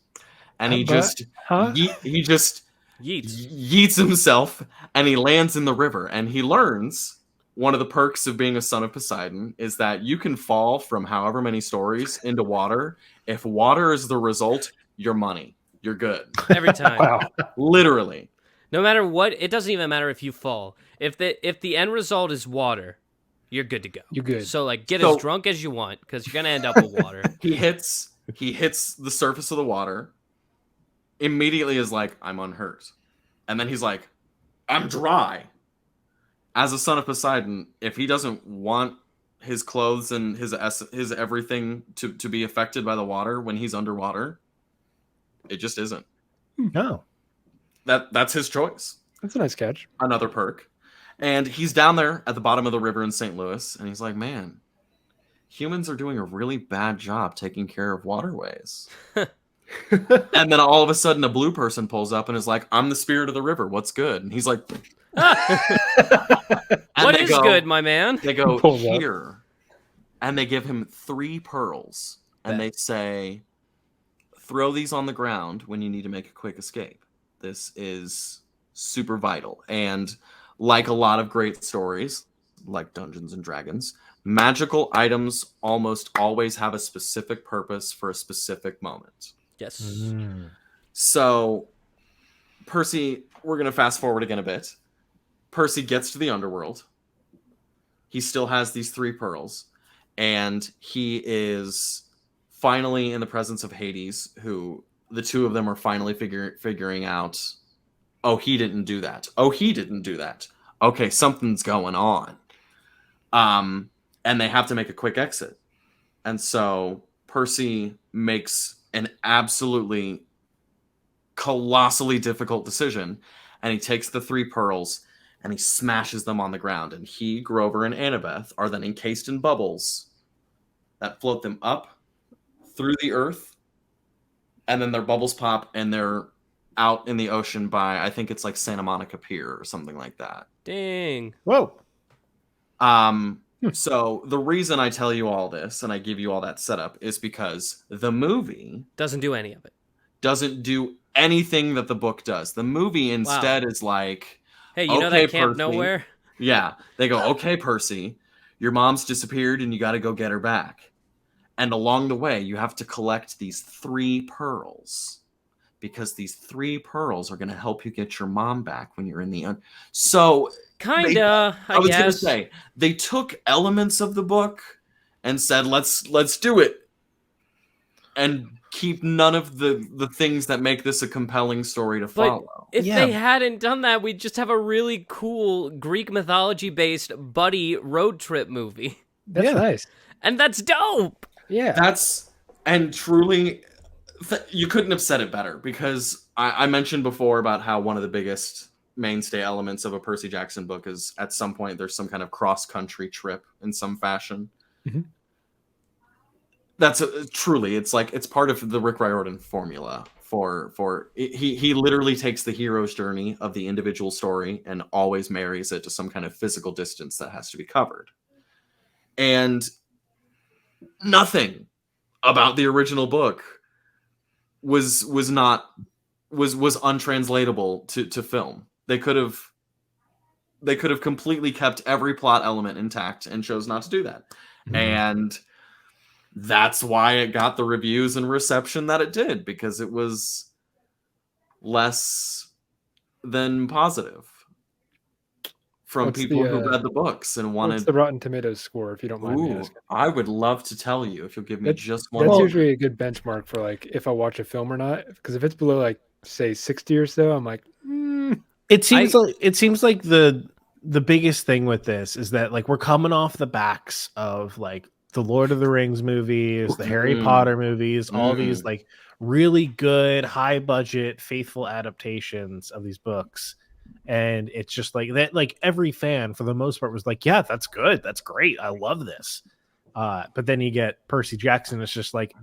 And he But- just Huh? he just Yeets. yeets himself, and he lands in the river. And he learns one of the perks of being a son of Poseidon is that you can fall from however many stories into water. If water is the result, you're money. You're good. Every time. Wow. Literally. No matter what, it doesn't even matter if you fall. If the end result is water, you're good to go. You're good. So like get So- as drunk as you want because you're gonna end up with water. He hits the surface of the water, immediately is like, I'm unhurt. And then he's like, I'm dry. As a son of Poseidon, if he doesn't want his clothes and his everything to be affected by the water when he's underwater, it just isn't. No. That's his choice. That's a nice catch. Another perk. And he's down there at the bottom of the river in St. Louis, and he's like, man, humans are doing a really bad job taking care of waterways. And then all of a sudden a blue person pulls up and is like, I'm the spirit of the river. What's good? And he's like, and What they is go- good, my man? They go Pulls up. here. And they give him 3 pearls. And they say, throw these on the ground when you need to make a quick escape. This is super vital. And like a lot of great stories, like Dungeons and Dragons, magical items almost always have a specific purpose for a specific moment. Yes. Mm. So, Percy, we're going to fast forward again a bit. Percy gets to the underworld. He still has these 3 pearls. And he is finally in the presence of Hades, who the 2 of them are finally figuring out, oh, he didn't do that. Oh, he didn't do that. Okay, something's going on. And they have to make a quick exit. And so Percy makes an absolutely colossally difficult decision, and he takes the 3 pearls and he smashes them on the ground, and he, Grover, and Annabeth are then encased in bubbles that float them up through the earth, and then their bubbles pop and they're out in the ocean by, I think it's like Santa Monica Pier or something like that. Dang. Whoa. So the reason I tell you all this and I give you all that setup is because the movie Doesn't do any of it. doesn't do anything that the book does. The movie instead is like, Hey, you know Okay, that Camp Percy. Nowhere? yeah, they go, okay, Percy, your mom's disappeared and you got to go get her back. And along the way, you have to collect these 3 pearls because these 3 pearls are going to help you get your mom back when you're in the So Kinda, I was gonna guess. say they took elements of the book and said, let's do it, and keep none of the things that make this a compelling story to But- follow. If Yeah. they hadn't done that, we'd just have a really cool Greek mythology-based buddy road trip movie. That's Yeah. nice. And that's dope! Yeah. That's and truly, you couldn't have said it better, because I mentioned before about how one of the biggest mainstay elements of a Percy Jackson book is at some point there's some kind of cross-country trip in some fashion. Mhm. truly, it's like it's part of the Rick Riordan formula he literally takes the hero's journey of the individual story and always marries it to some kind of physical distance that has to be covered. And nothing about the original book was untranslatable to film. They could have completely kept every plot element intact and chose not to do that. Mhm. And that's why it got the reviews and reception that it did, because it was less than positive from What's people the, who read the books and What's wanted. the Rotten Tomatoes score, if you don't mind me Ooh, asking? I would love to tell you if you'll give me That- just one. That's moment. usually a good benchmark for like if I watch a film or not. Because if it's below like say 60 or so, I'm like, It seems like the biggest thing with this is that like we're coming off the backs of like the Lord of the Rings movies, the Harry Potter movies, all these like really good, high budget, faithful adaptations of these books. And it's just like that, like every fan for the most part was like, yeah, that's good. That's great. I love this. But then you get Percy Jackson. It's just like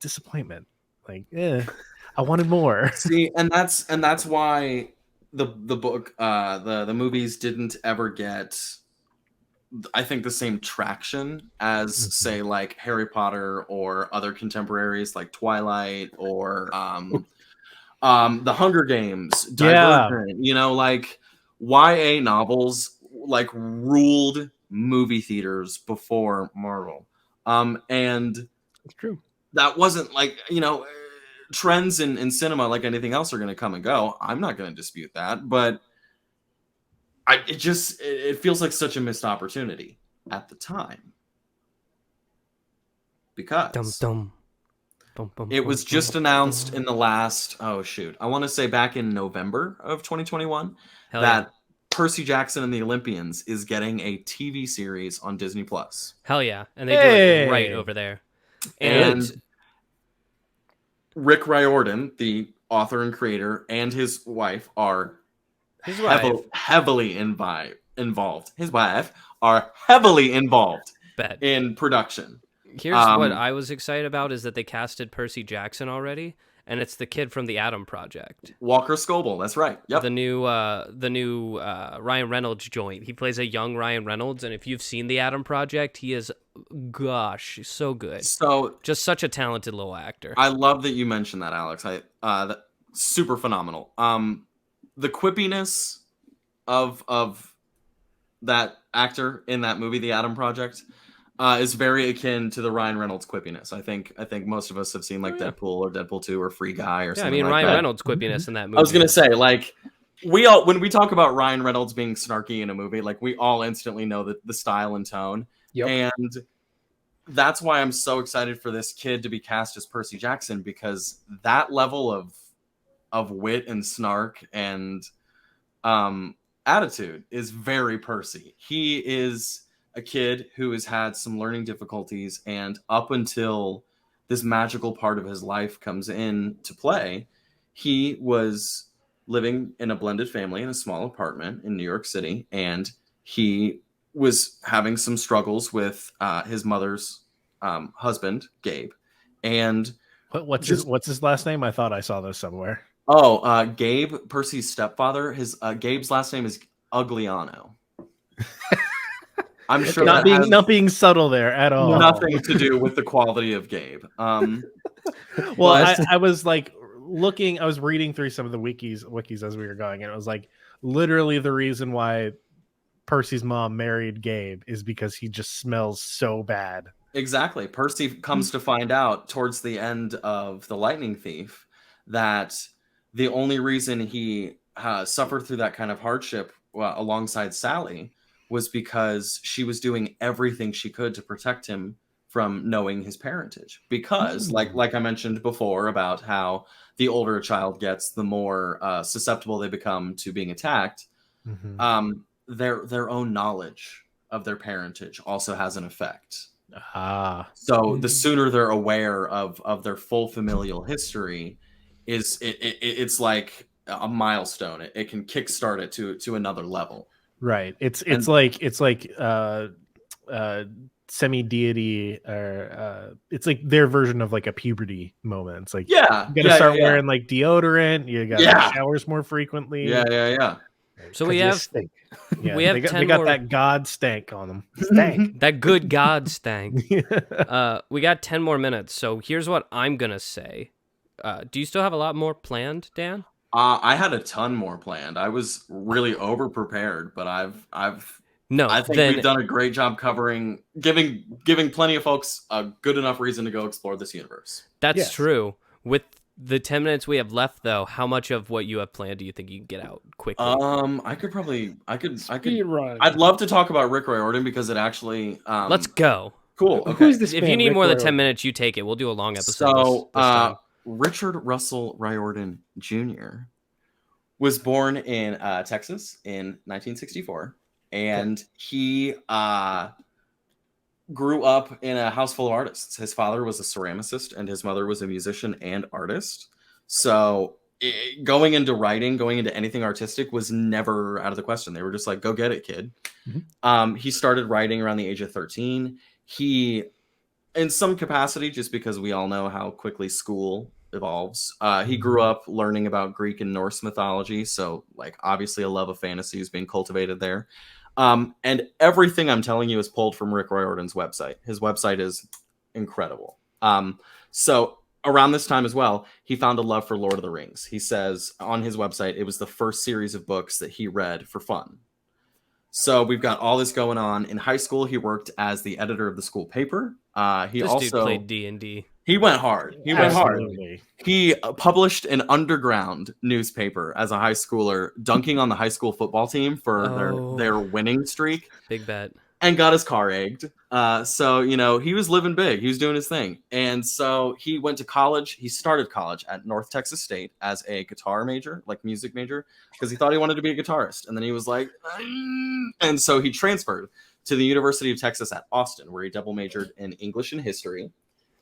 disappointment. Like, I wanted more. See, and that's why the book, the movies didn't ever get, I think, the same traction as say like Harry Potter or other contemporaries like Twilight or the Hunger Games, Divergent. You know, like YA novels like ruled movie theaters before Marvel. And it's true. that wasn't like, trends in cinema like anything else are going to come and go. I'm not going to dispute that, but it feels like such a missed opportunity at the time, because it was just announced in the last, I want to say back in November of 2021 that Percy Jackson and the Olympians is getting a TV series on Disney Plus. Hell yeah. And they do it right over there. And Rick Riordan, the author and creator, and his wife are heavily involved. His wife are heavily involved in production. Here's what I was excited about is that they casted Percy Jackson already, and it's the kid from the Atom Project, Walker Scobell. That's right. Yep. The new Ryan Reynolds joint. He plays a young Ryan Reynolds, and if you've seen the Atom Project, he is, so good. So just such a talented little actor. I love that you mentioned that, Alex. Super phenomenal. The quippiness of that actor in that movie, The Atom Project, is very akin to the Ryan Reynolds quippiness. I think most of us have seen like Deadpool or Deadpool 2 or Free Guy or something. Ryan that. Reynolds quippiness in that movie. I was gonna say, like, when we talk about Ryan Reynolds being snarky in a movie, like we all instantly know the style and tone. Yep. And that's why I'm so excited for this kid to be cast as Percy Jackson, because that level of wit and snark and attitude is very Percy. He is a kid who has had some learning difficulties, and up until this magical part of his life comes in to play, he was living in a blended family in a small apartment in New York City, and he was having some struggles with his mother's husband, Gabe. And what's his last name? I thought I saw this somewhere. Gabe, Percy's stepfather. His Gabe's last name is Ugliano. I'm sure not being subtle there at all. Nothing to do with the quality of Gabe. Well, I was like I was reading through some of the wikis as we were going, and it was like literally the reason why Percy's mom married Gabe is because he just smells so bad. Exactly. Percy comes to find out towards the end of The Lightning Thief that the only reason he suffered through that kind of hardship alongside Sally was because she was doing everything she could to protect him from knowing his parentage. Because, like I mentioned before about how the older a child gets, the more susceptible they become to being attacked. Mm-hmm. Their own knowledge of their parentage also has an effect. So the sooner they're aware of their full familial history, it's like a milestone. It can kickstart it to another level. Right. It's like semi-deity, or it's like their version of like a puberty moment. It's like, Yeah, you gotta start wearing like deodorant. You gotta showers more frequently. Yeah. So we have stink. Yeah, we have they 10 got more. that god stank on them. Stank. That good God stank. We got 10 more minutes, so here's what I'm gonna say. Do you still have a lot more planned, Dan? I had a ton more planned. I was really over prepared, but I think we've done a great job covering, giving plenty of folks a good enough reason to go explore this universe. That's true. With the 10 minutes we have left, though, how much of what you have planned do you think you can get out quickly? I could. I'd love to talk about Rick Riordan because it actually. Let's go. Cool. Okay. Who's this? If man, you need Rick more than Riordan? 10 minutes, you take it. We'll do a long episode. So, this time. Richard Russell Riordan Jr. was born in Texas in 1964, and he grew up in a house full of artists. His father was a ceramicist, and his mother was a musician and artist. So, going into writing, going into anything artistic was never out of the question. They were just like, "Go get it, kid." Mm-hmm. He started writing around the age of 13. He, in some capacity, just because we all know how quickly school evolves, he grew up learning about Greek and Norse mythology, so like obviously a love of fantasy is being cultivated there. And everything I'm telling you is pulled from Rick Riordan's website. His website is incredible. So around this time as well, he found a love for Lord of the Rings. He says on his website it was the first series of books that he read for fun. So we've got all this going on. In high school, he worked as the editor of the school paper. This dude played D&D. He went hard. He published an underground newspaper as a high schooler, dunking on the high school football team for their winning streak. Big bet. And got his car egged. So, he was living big. He was doing his thing. And so he went to college. He started college at North Texas State as a guitar major, like music major, because he thought he wanted to be a guitarist. And then he was like, and so he transferred to the University of Texas at Austin, where he double majored in English and history.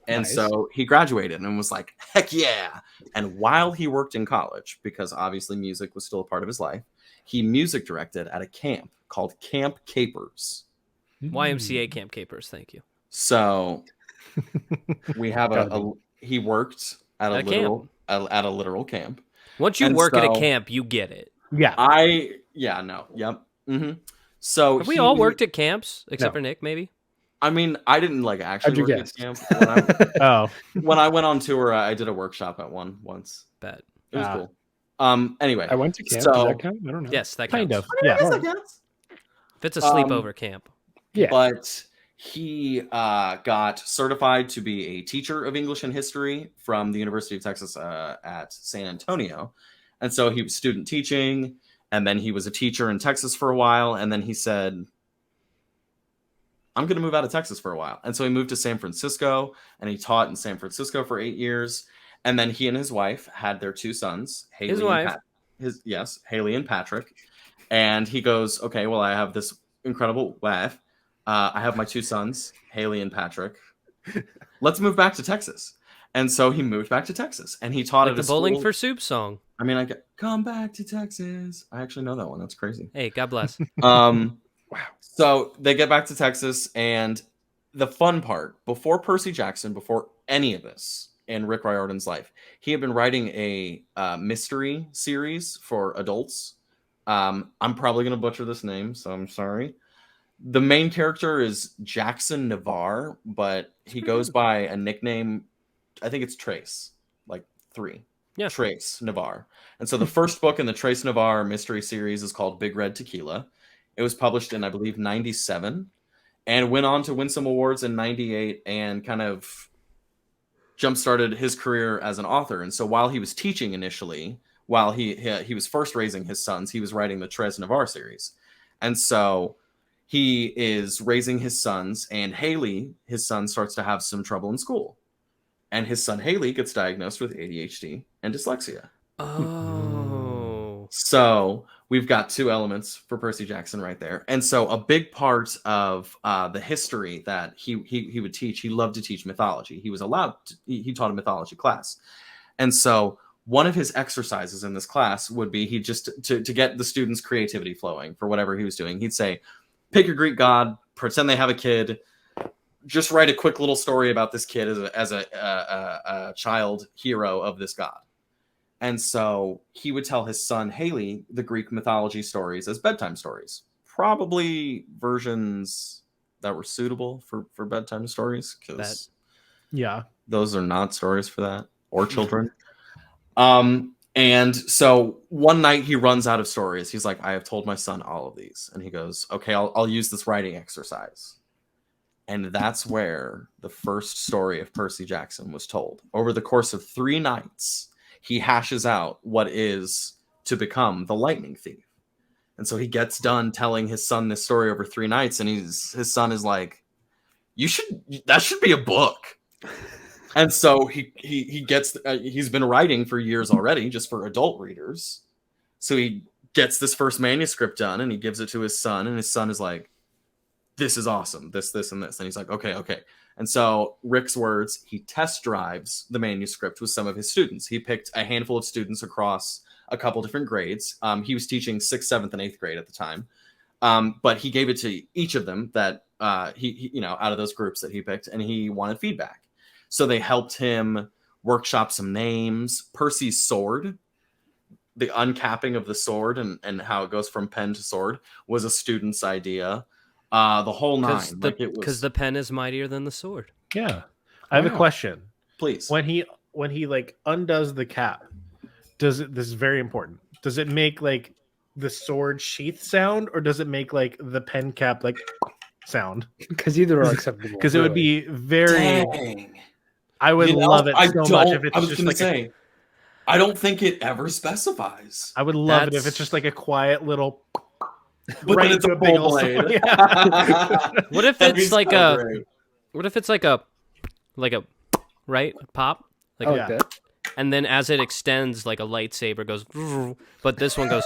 And so he graduated and was like, heck yeah. And while he worked in college, because obviously music was still a part of his life, he music directed at a camp called Camp Capers. YMCA Camp Capers, thank you. So we have he worked at a literal camp. Once you work at a camp, you get it. Yeah. Yep. Mm-hmm. So have we all worked at camps except for Nick, maybe? I mean, I didn't actually work at camp. When I went on tour, I did a workshop at one once. Bet. It was cool. Anyway, I went to camp. So, does that count? I don't know. Yes, that kind counts. of. Yeah. If it's a sleepover camp. Yeah. But he got certified to be a teacher of English and history from the University of Texas at San Antonio. And so he was student teaching, and then he was a teacher in Texas for a while. And then he said, I'm going to move out of Texas for a while. And so he moved to San Francisco, and he taught in San Francisco for 8 years. And then he and his wife had their 2 sons, Haley and Patrick. And he goes, okay, well, I have this incredible wife. I have my 2 sons, Haley and Patrick. Let's move back to Texas. And so he moved back to Texas, and he taught at the Bowling for Soup song. I mean, I come back to Texas. I actually know that one. That's crazy. Hey, God bless. Wow. So they get back to Texas, and the fun part, before Percy Jackson, before any of this in Rick Riordan's life, he had been writing a mystery series for adults. I'm probably going to butcher this name, so I'm sorry. The main character is Jackson Navarre, but he goes by a nickname. I think it's Trace, like 3. Yeah. Trace Navarre. And so the first book in the Trace Navarre mystery series is called Big Red Tequila. It was published in, I believe, 97, and went on to win some awards in 98 and kind of jump-started his career as an author. And so while he was teaching initially, while he was first raising his sons, he was writing the Trace Navarre series. And so he is raising his sons, and Haley, his son, starts to have some trouble in school. And his son Haley gets diagnosed with ADHD and dyslexia. Oh. So we've got 2 elements for Percy Jackson right there. And so a big part of the history that he would teach, he loved to teach mythology. He was allowed he taught a mythology class. And so one of his exercises in this class would be he just to get the students' creativity flowing for whatever he was doing. He'd say, pick your Greek god, pretend they have a kid, just write a quick little story about this kid as a child hero of this god. And so he would tell his son Haley the Greek mythology stories as bedtime stories, probably versions that were suitable for bedtime stories, because those are not stories for that or children. And so one night he runs out of stories. He's like, I have told my son all of these. And he goes, okay, I'll use this writing exercise. And that's where the first story of Percy Jackson was told. Over the course of 3 nights, he hashes out what is to become the Lightning Thief. And so he gets done telling his son this story over 3 nights, and his son is like, that should be a book. And so he gets he's been writing for years already, just for adult readers. So he gets this first manuscript done, and he gives it to his son, and his son is like, this is awesome, this, and this. And he's like, okay. And so Rick's words, he test drives the manuscript with some of his students. He picked a handful of students across a couple different grades. He was teaching 6th, 7th, and 8th grade at the time. But he gave it to each of them that he out of those groups that he picked, and he wanted feedback. So they helped him workshop some names. Percy's sword, the uncapping of the sword and how it goes from pen to sword, was a student's idea. The whole nine, because the pen is mightier than the sword. Yeah, I have a question. Please. When he like undoes the cap, this is very important. Does it make like the sword sheath sound, or does it make like the pen cap like sound? Because either are acceptable. Because it would be very. Dang. I would love it so much if it's just like. I don't think it ever specifies. I would love it if it's just like a quiet little. But right, it's a big blade. Yeah. What if it's like a? Great. What if it's like a right pop? Like that. And then as it extends, like a lightsaber goes, but this one goes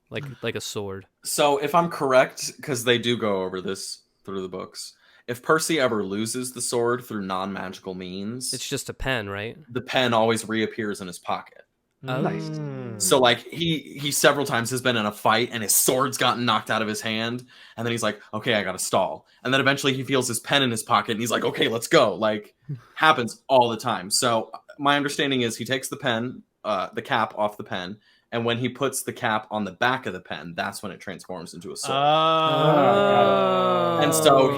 like a sword. So if I'm correct, because they do go over this through the books, if Percy ever loses the sword through non-magical means, it's just a pen, right? The pen always reappears in his pocket. Oh. Nice. So like he several times has been in a fight and his sword's gotten knocked out of his hand, and then he's like, okay, I gotta stall. And then eventually he feels his pen in his pocket and he's like, okay, let's go. Like, happens all the time. So my understanding is he takes the pen, the cap off the pen, and when he puts the cap on the back of the pen, that's when it transforms into a sword. And so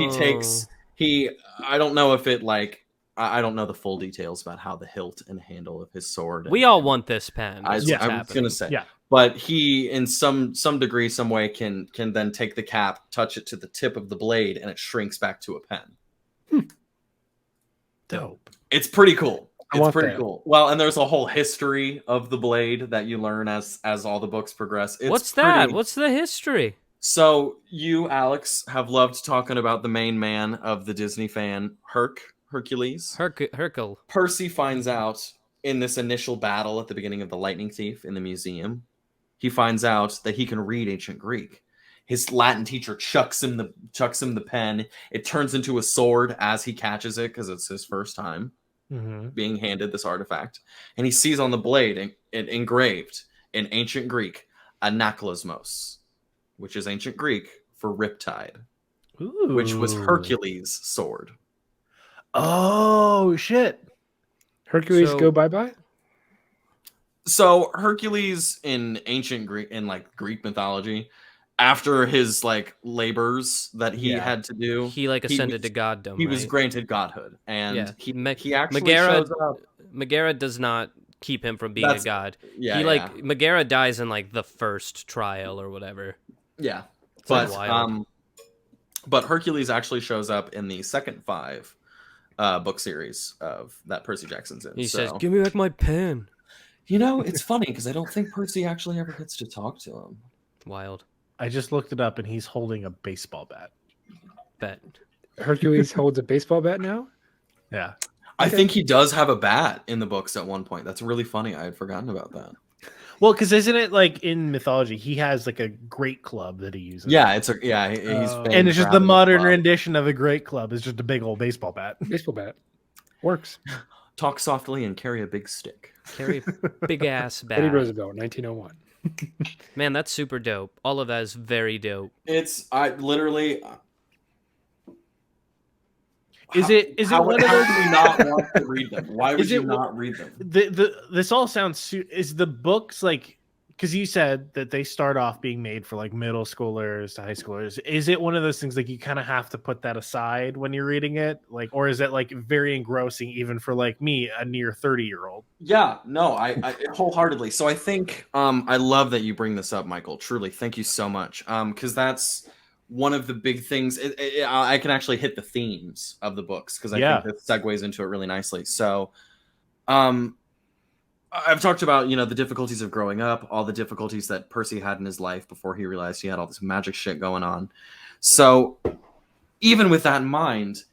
I don't know if it like, I don't know the full details about how the hilt and handle of his sword. We all want this pen. I was going to say, but he, in some degree, some way, can then take the cap, touch it to the tip of the blade, and it shrinks back to a pen. Dope. It's pretty cool. It's pretty cool. Well, and there's a whole history of the blade that you learn as all the books progress. What's that? What's the history? So you, Alex, have loved talking about the main man of the Disney fan, Hercules. Hercule. Percy finds out in this initial battle at the beginning of the Lightning Thief in the museum, he finds out that he can read ancient Greek. His Latin teacher chucks him the pen. It turns into a sword as he catches it because it's his first time being handed this artifact. And he sees on the blade engraved in ancient Greek, anaklasmos, which is ancient Greek for riptide, which was Hercules' sword. Oh shit! Hercules go bye-bye? So Hercules in ancient Greek, in like Greek mythology, after his like labors that he had to do, he like ascended to goddom. He was granted godhood, and he actually Megara, shows up. Megara does not keep him from being a god. Yeah, Megara dies in like the first trial or whatever. Yeah, but Hercules actually shows up in the second 5 book series of that Percy Jackson's in. He says, "Give me back my pen." You know, it's funny because I don't think Percy actually ever gets to talk to him. Wild. I just looked it up, and he's holding a baseball bat. Bet. Hercules holds a baseball bat now? Yeah. I think he does have a bat in the books at one point. That's really funny. I had forgotten about that. Well, because isn't it like in mythology, he has like a great club that he uses? Yeah, he's and it's just the modern rendition of a great club is just a big old baseball bat. Baseball bat. Works. Talk softly and carry a big stick. Carry a big ass bat. Teddy Roosevelt, 1901. Man, that's super dope. All of that is very dope. I literally Is it one of those? Do you not want to read them? Why would you not read them? This all sounds. Is the books like? Because you said that they start off being made for like middle schoolers to high schoolers. Is it one of those things like you kind of have to put that aside when you're reading it, like, or is it like very engrossing even for like me, a near 30-year-old? Yeah, no, I wholeheartedly. So I think I love that you bring this up, Michael. Truly, thank you so much. Because that's one of the big things. I can actually hit the themes of the books because I think that segues into it really nicely. So, I've talked about, the difficulties of growing up, all the difficulties that Percy had in his life before he realized he had all this magic shit going on. So even with that in mind,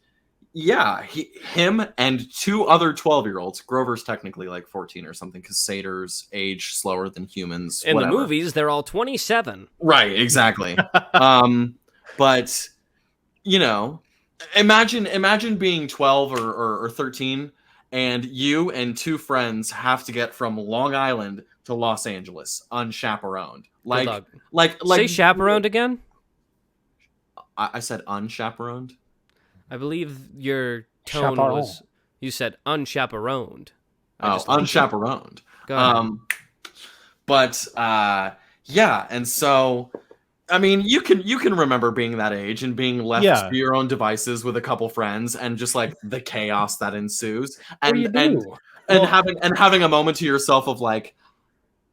him and two other 12-year-olds, Grover's technically like 14 or something because satyrs age slower than humans. In the movies, they're all 27. Right, exactly. But, imagine being 12 or 13 and you and two friends have to get from Long Island to Los Angeles unchaperoned. Like say chaperoned again? I said unchaperoned. I believe your tone was you said unchaperoned. Unchaperoned. Go ahead. And so I mean, you can remember being that age and being left to your own devices with a couple friends and just like the chaos that ensues and having a moment to yourself of like,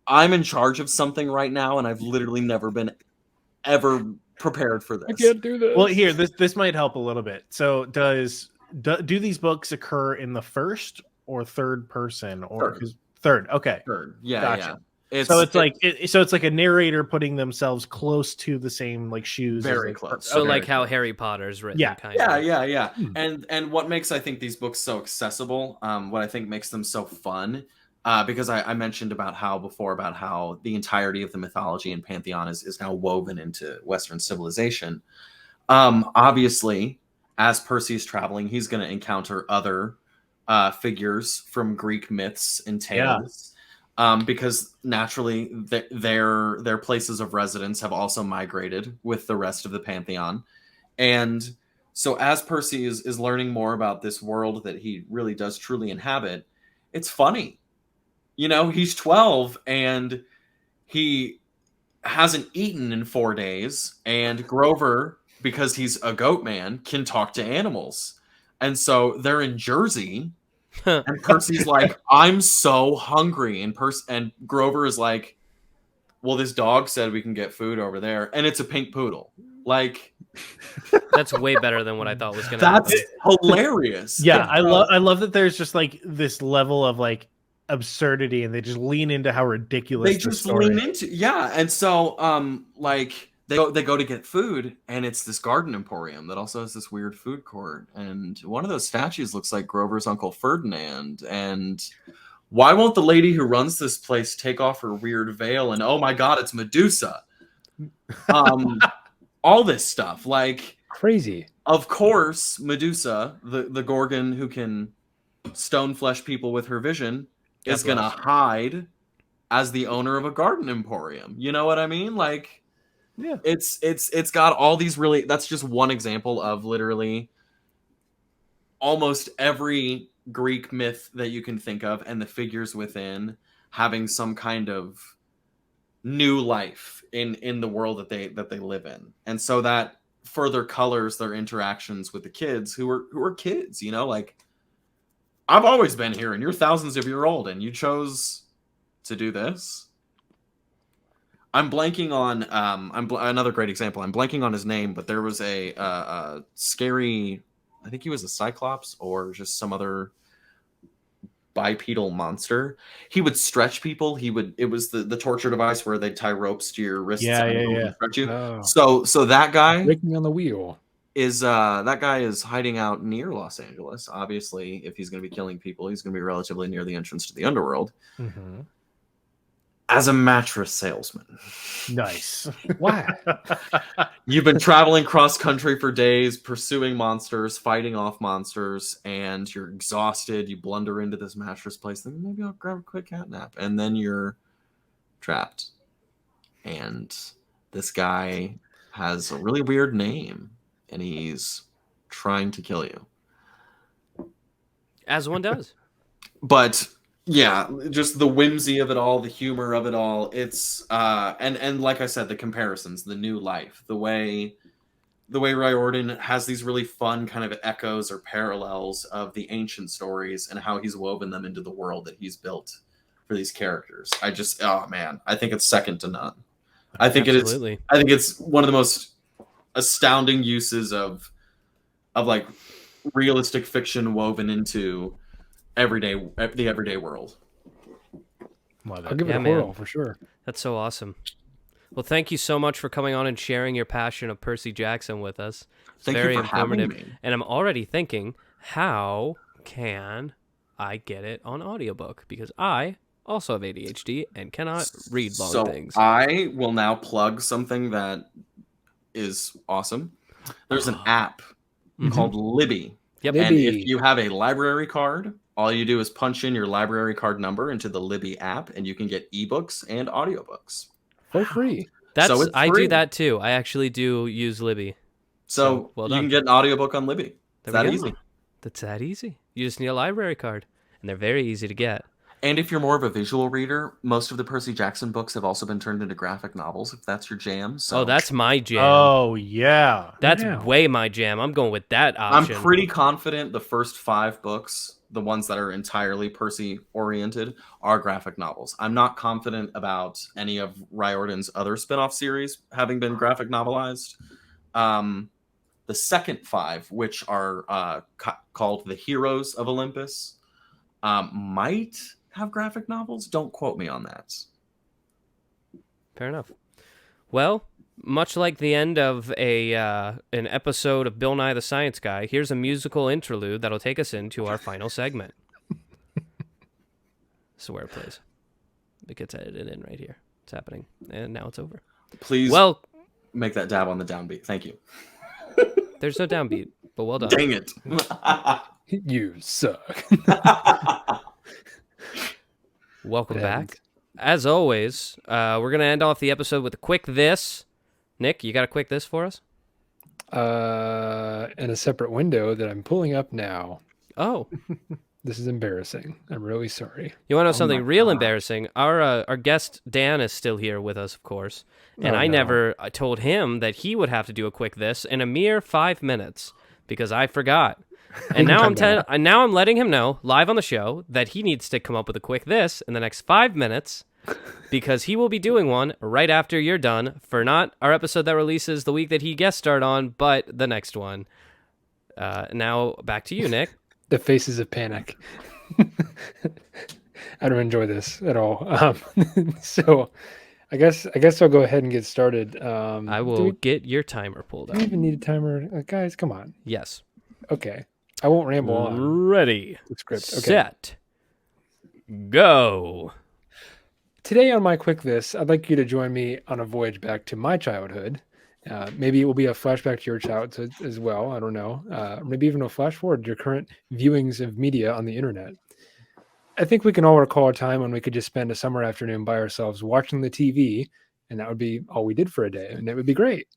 I'm in charge of something right now and I've literally never been ever prepared for this. I can't do this. Well, here, this might help a little bit. So do these books occur in the first or third person or third? Okay. Third. Yeah. Gotcha. Yeah. It's like a narrator putting themselves close to the same like shoes. Very close. So like how Harry Potter's written. Yeah. Kind of. Yeah. And what makes I think these books so accessible, what I think makes them so fun, because I mentioned about how the entirety of the mythology and pantheon is now woven into Western civilization. Obviously, as Percy's traveling, he's going to encounter other figures from Greek myths and tales. Because naturally their places of residence have also migrated with the rest of the pantheon. And so as Percy is learning more about this world that he really does truly inhabit, it's funny. He's 12 and he hasn't eaten in 4 days, and Grover, because he's a goat man, can talk to animals. And so they're in Jersey. And Percy's like, I'm so hungry. And Grover is like, well, this dog said we can get food over there. And it's a pink poodle. Like, that's way better than what I thought was going to happen. That's hilarious. Yeah, I love that there's just like this level of like absurdity and they just lean into how ridiculous they just lean into. Yeah. And so, they go to get food, and it's this garden emporium that also has this weird food court. And one of those statues looks like Grover's Uncle Ferdinand. And why won't the lady who runs this place take off her weird veil? And oh my God, it's Medusa. All this stuff, like crazy. Of course, Medusa, the Gorgon who can stone flesh people with her vision, is gonna hide as the owner of a garden emporium. You know what I mean? Like. Yeah, it's got all these really. That's just one example of literally almost every Greek myth that you can think of, and the figures within having some kind of new life in the world that they live in, and so that further colors their interactions with the kids who are kids. Like, I've always been here, and you're thousands of years old, and you chose to do this. I'm blanking on another great example. I'm blanking on his name, but there was a scary, I think he was a cyclops or just some other bipedal monster. He would stretch people. It was the torture device where they'd tie ropes to your wrists and stretch you. Oh. So that guy breaking on the wheel is hiding out near Los Angeles. Obviously, if he's going to be killing people, he's going to be relatively near the entrance to the underworld. Mm-hmm. As a mattress salesman. Nice. Wow. You've been traveling cross country for days, pursuing monsters, fighting off monsters, and you're exhausted. You blunder into this mattress place. Then maybe I'll grab a quick cat nap. And then you're trapped. And this guy has a really weird name, and he's trying to kill you. As one does. But yeah, just the whimsy of it all, the humor of it all. It's and like I said, the comparisons, the new life, the way Riordan has these really fun kind of echoes or parallels of the ancient stories and how he's woven them into the world that he's built for these characters. Oh man, I think it's second to none. I think Absolutely. I think it's one of the most astounding uses of like realistic fiction woven into the everyday world. I'll give it a whirl for sure. That's so awesome. Well, thank you so much for coming on and sharing your passion of Percy Jackson with us. It's very informative. And I'm already thinking, how can I get it on audiobook? Because I also have ADHD and cannot read long things. I will now plug something that is awesome. There's an app called Libby. Yep. And if you have a library card, all you do is punch in your library card number into the Libby app, and you can get ebooks and audiobooks for free. I do that too. I actually do use Libby. So well you can get an audiobook on Libby. It's that easy. That's that easy. You just need a library card, and they're very easy to get. And if you're more of a visual reader, most of the Percy Jackson books have also been turned into graphic novels, if that's your jam. So. Oh, that's my jam. Oh, yeah. That's way my jam. I'm going with that option. I'm pretty confident the first 5 books, the ones that are entirely Percy-oriented, are graphic novels. I'm not confident about any of Riordan's other spin-off series having been graphic novelized. The second 5, which are called The Heroes of Olympus, might have graphic novels. Don't quote me on that. Fair enough. Well, much like the end of an episode of Bill Nye the Science Guy, here's a musical interlude that'll take us into our final segment. This is where it plays. It gets edited in right here. It's happening. And now it's over. Please make that dab on the downbeat. Thank you. There's no downbeat, but well done. Dang it. You suck. Welcome back. As always, we're going to end off the episode with a quick this. Nick, you got a quick this for us? In a separate window that I'm pulling up now. Oh. This is embarrassing. I'm really sorry. You want to know something real embarrassing? Our guest, Dan, is still here with us, of course. And I never told him that he would have to do a quick this in a mere 5 minutes because I forgot. And now I'm letting him know live on the show that he needs to come up with a quick this in the next 5 minutes because he will be doing one right after you're done for not our episode that releases the week that he guest starred on, but the next one. Now back to you, Nick. The faces of panic. I don't enjoy this at all. So I guess I'll go ahead and get started. I will get your timer pulled out. Do we even need a timer? Guys, come on. Yes. Okay. I won't ramble on. Ready. The script. Okay. Set. Go. Today on my quick this, I'd like you to join me on a voyage back to my childhood. Maybe it will be a flashback to your childhood as well. I don't know. Maybe even a flash forward to your current viewings of media on the internet. I think we can all recall a time when we could just spend a summer afternoon by ourselves watching the TV, and that would be all we did for a day, and it would be great.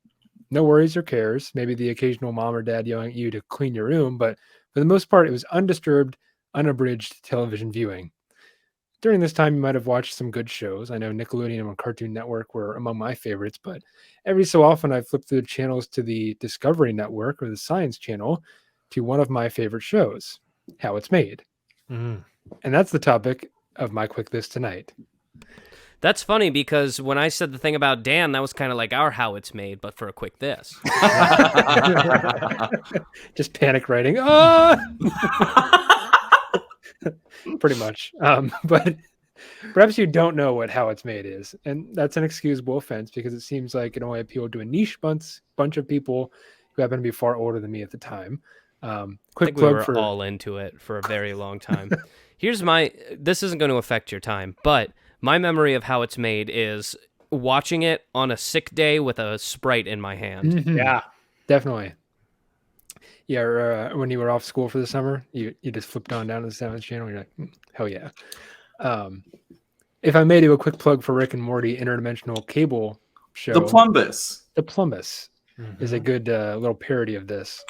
No worries or cares. Maybe the occasional mom or dad yelling at you to clean your room, but for the most part, it was undisturbed, unabridged television viewing. During this time, you might have watched some good shows. I know Nickelodeon and Cartoon Network were among my favorites, but every so often I flip through the channels to the Discovery Network or the Science Channel to one of my favorite shows, How It's Made. And that's the topic of my quick this tonight. That's funny because when I said the thing about Dan, that was kind of like our How It's Made, but for a quick this. Just panic writing. Pretty much. But perhaps you don't know what How It's Made is. And that's an excusable offense because it seems like it only appealed to a niche bunch of people who happen to be far older than me at the time. Quick plug we were all into it for a very long time. This isn't going to affect your time, but my memory of How It's Made is watching it on a sick day with a Sprite in my hand. Mm-hmm. Yeah, definitely. Yeah, or, when you were off school for the summer, you just flipped on down to the Science Channel. You're like, hell yeah. If I may do a quick plug for Rick and Morty interdimensional cable show. The Plumbus. is a good little parody of this.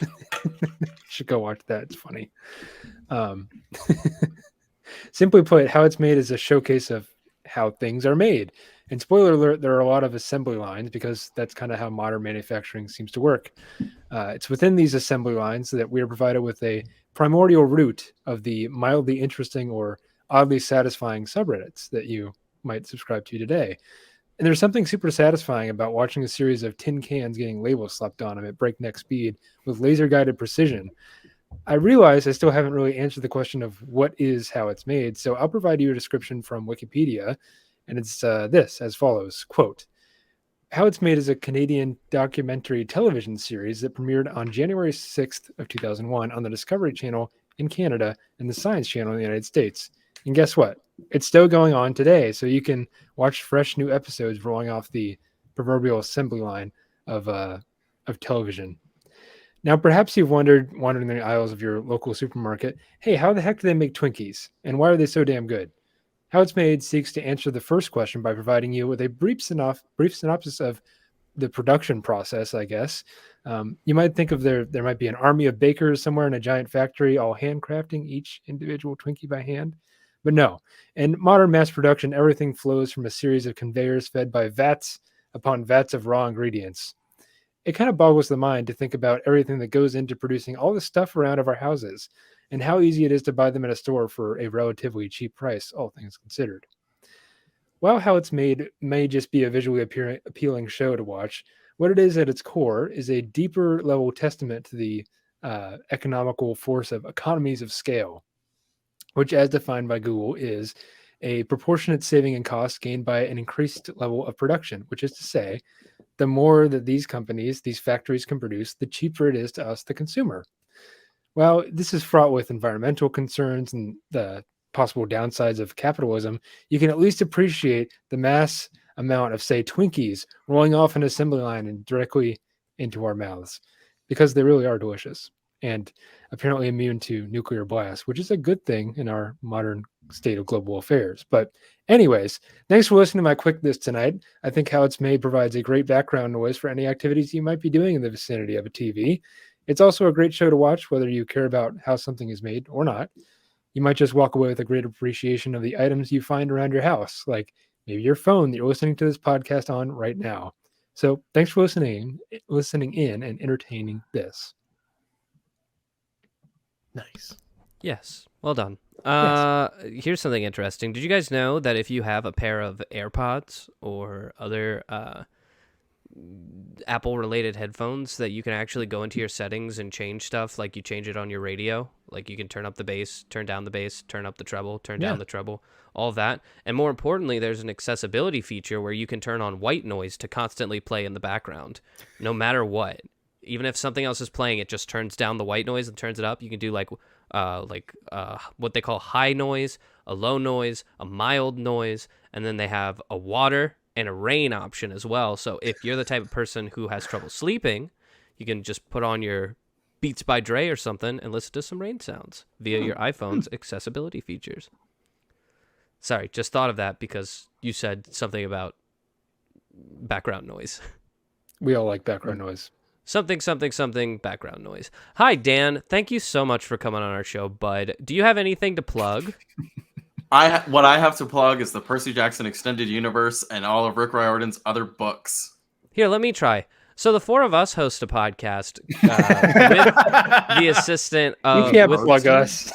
Should go watch that. It's funny. Simply put, How It's Made is a showcase of how things are made. And spoiler alert, there are a lot of assembly lines because that's kind of how modern manufacturing seems to work. It's within these assembly lines that we are provided with a primordial root of the mildly interesting or oddly satisfying subreddits that you might subscribe to today. And there's something super satisfying about watching a series of tin cans getting labels slapped on them at breakneck speed with laser-guided precision. I realize I still haven't really answered the question of what is How It's Made, so I'll provide you a description from Wikipedia, and it's this, as follows, quote, How It's Made is a Canadian documentary television series that premiered on January 6th of 2001 on the Discovery Channel in Canada and the Science Channel in the United States. And guess what? It's still going on today, so you can watch fresh new episodes rolling off the proverbial assembly line of television. Now, perhaps you've wondered, wandering the aisles of your local supermarket, hey, how the heck do they make Twinkies? And why are they so damn good? How It's Made seeks to answer the first question by providing you with a brief synopsis of the production process, I guess. You might think of there might be an army of bakers somewhere in a giant factory all handcrafting each individual Twinkie by hand. But no, in modern mass production, everything flows from a series of conveyors fed by vats upon vats of raw ingredients. It kind of boggles the mind to think about everything that goes into producing all the stuff around of our houses and how easy it is to buy them at a store for a relatively cheap price, all things considered. While How It's Made may just be a visually appealing show to watch, what it is at its core is a deeper level testament to the economical force of economies of scale, which, as defined by Google, is a proportionate saving in cost gained by an increased level of production, which is to say, the more that these factories can produce, the cheaper it is to us, the consumer. Well, this is fraught with environmental concerns and the possible downsides of capitalism. You can at least appreciate the mass amount of, say, Twinkies rolling off an assembly line and directly into our mouths, because they really are delicious and apparently immune to nuclear blast, which is a good thing in our modern state of global affairs. But anyways, thanks for listening to my quick list tonight. I think How It's Made provides a great background noise for any activities you might be doing in the vicinity of a TV. It's also a great show to watch, whether you care about how something is made or not. You might just walk away with a great appreciation of the items you find around your house, like maybe your phone that you're listening to this podcast on right now. So thanks for listening in and entertaining this. Nice. Yes. Well done. Yes. Here's something interesting. Did you guys know that if you have a pair of AirPods or other Apple-related headphones, that you can actually go into your settings and change stuff, like you change it on your radio? Like you can turn up the bass, turn down the bass, turn up the treble, turn down the treble, all of that. And more importantly, there's an accessibility feature where you can turn on white noise to constantly play in the background, no matter what. Even if something else is playing, it just turns down the white noise and turns it up. You can do like what they call high noise, a low noise, a mild noise, and then they have a water and a rain option as well. So if you're the type of person who has trouble sleeping, you can just put on your Beats by Dre or something and listen to some rain sounds via your iPhone's accessibility features. Sorry, just thought of that because you said something about background noise. We all like background noise. Something, background noise. Hi, Dan. Thank you so much for coming on our show, bud. Do you have anything to plug? What I have to plug is the Percy Jackson Extended Universe and all of Rick Riordan's other books. Here, let me try. So the four of us host a podcast with the assistant of... You can't plug us.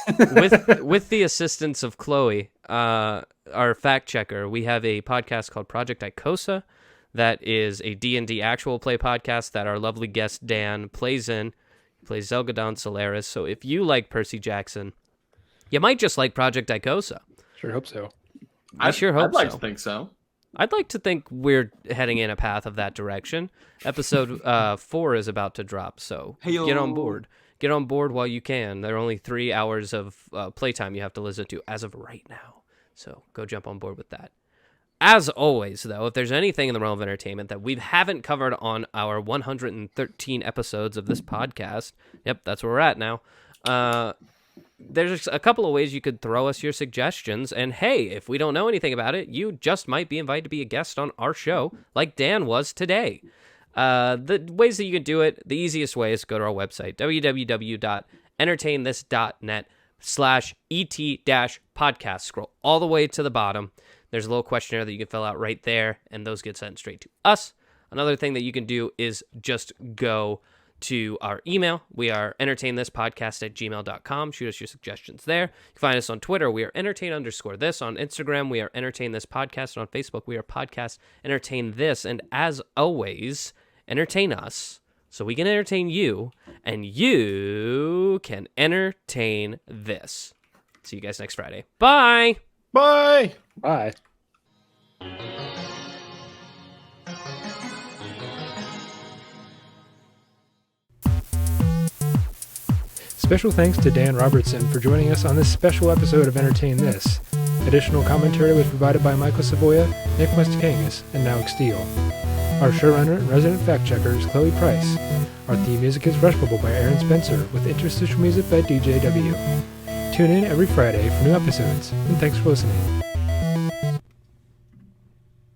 with the assistance of Chloe, our fact checker. We have a podcast called Project Icosa. That is a D&D actual play podcast that our lovely guest Dan plays in. He plays Zelgadon Solaris. So if you like Percy Jackson, you might just like Project Icosa. Sure hope so. I'd like to think so. I'd like to think we're heading in a path of that direction. Episode 4 is about to drop, so get on board. Get on board while you can. There are only 3 hours of playtime you have to listen to as of right now. So go jump on board with that. As always, though, if there's anything in the realm of entertainment that we haven't covered on our 113 episodes of this podcast, yep, that's where we're at now, there's a couple of ways you could throw us your suggestions, and hey, if we don't know anything about it, you just might be invited to be a guest on our show, like Dan was today. The ways that you can do it, the easiest way is to go to our website, www.entertainthis.net/et-podcast. Scroll all the way to the bottom. There's a little questionnaire that you can fill out right there, and those get sent straight to us. Another thing that you can do is just go to our email. We are entertainthispodcast@gmail.com. Shoot us your suggestions there. You can find us on Twitter. We are entertain_this. On Instagram, we are entertain this podcast. And on Facebook, we are podcast entertain this. And as always, entertain us so we can entertain you, and you can entertain this. See you guys next Friday. Bye. Bye. Bye. Special thanks to Dan Robertson for joining us on this special episode of Entertain This. Additional commentary was provided by Michael Savoya, Nick Mustakangas, and Alex Steele. Our showrunner and resident fact-checker is Chloe Price. Our theme music is Rush Bubble by Aaron Spencer, with interstitial music by DJW. Tune in every Friday for new episodes, and thanks for listening.